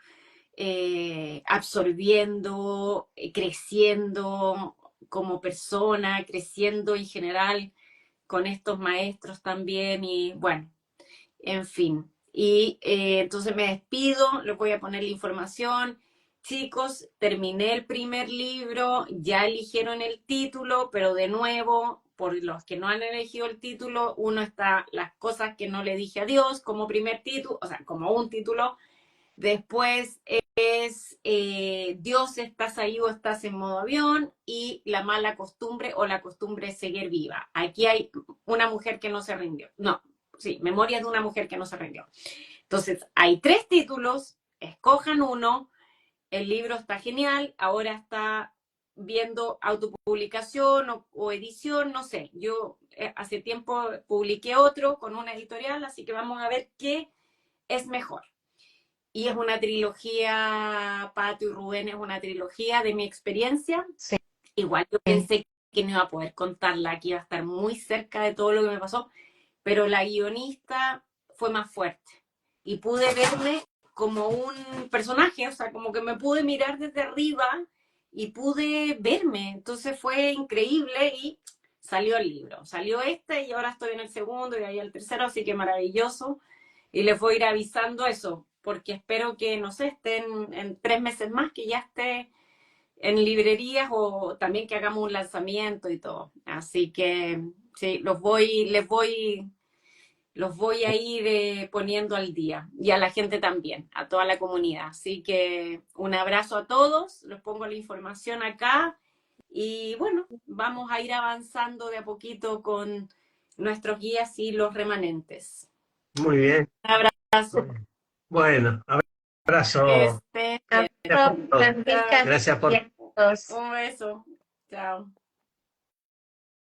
absorbiendo, creciendo como persona, creciendo en general con estos maestros también y bueno, en fin. Y entonces me despido, les voy a poner la información. Chicos, terminé el primer libro, ya eligieron el título, pero de nuevo, por los que no han elegido el título, uno está las cosas que no le dije a Dios como primer título, o sea, como un título. Después es Dios, estás ahí o estás en modo avión y la mala costumbre o la costumbre es seguir viva. Aquí hay una mujer que no se rindió. No, sí, Memorias de una mujer que no se rindió. Entonces, hay 3 títulos, escojan uno, el libro está genial, ahora está viendo autopublicación o edición, no sé. Yo hace tiempo publiqué otro con una editorial, así que vamos a ver qué es mejor. Y es una trilogía, Pato y Rubén es una trilogía de mi experiencia. Sí. Igual yo pensé que no iba a poder contarla, que iba a estar muy cerca de todo lo que me pasó, pero la guionista fue más fuerte y pude verme como un personaje, o sea, como que me pude mirar desde arriba y pude verme. Entonces fue increíble y salió el libro. Salió este y ahora estoy en el segundo y ahí el tercero, así que maravilloso. Y les voy a ir avisando eso, porque espero que, no sé, estén en 3 meses más, que ya esté en librerías o también que hagamos un lanzamiento y todo. Así que sí, los voy a ir poniendo al día y a la gente también, a toda la comunidad. Así que un abrazo a todos, les pongo la información acá y bueno, vamos a ir avanzando de a poquito con nuestros guías y los remanentes. Muy bien. Un abrazo. Bueno, Que abrazo. estén bien. Gracias por todo. Francisca, Gracias por y a todos. Un beso. Chao.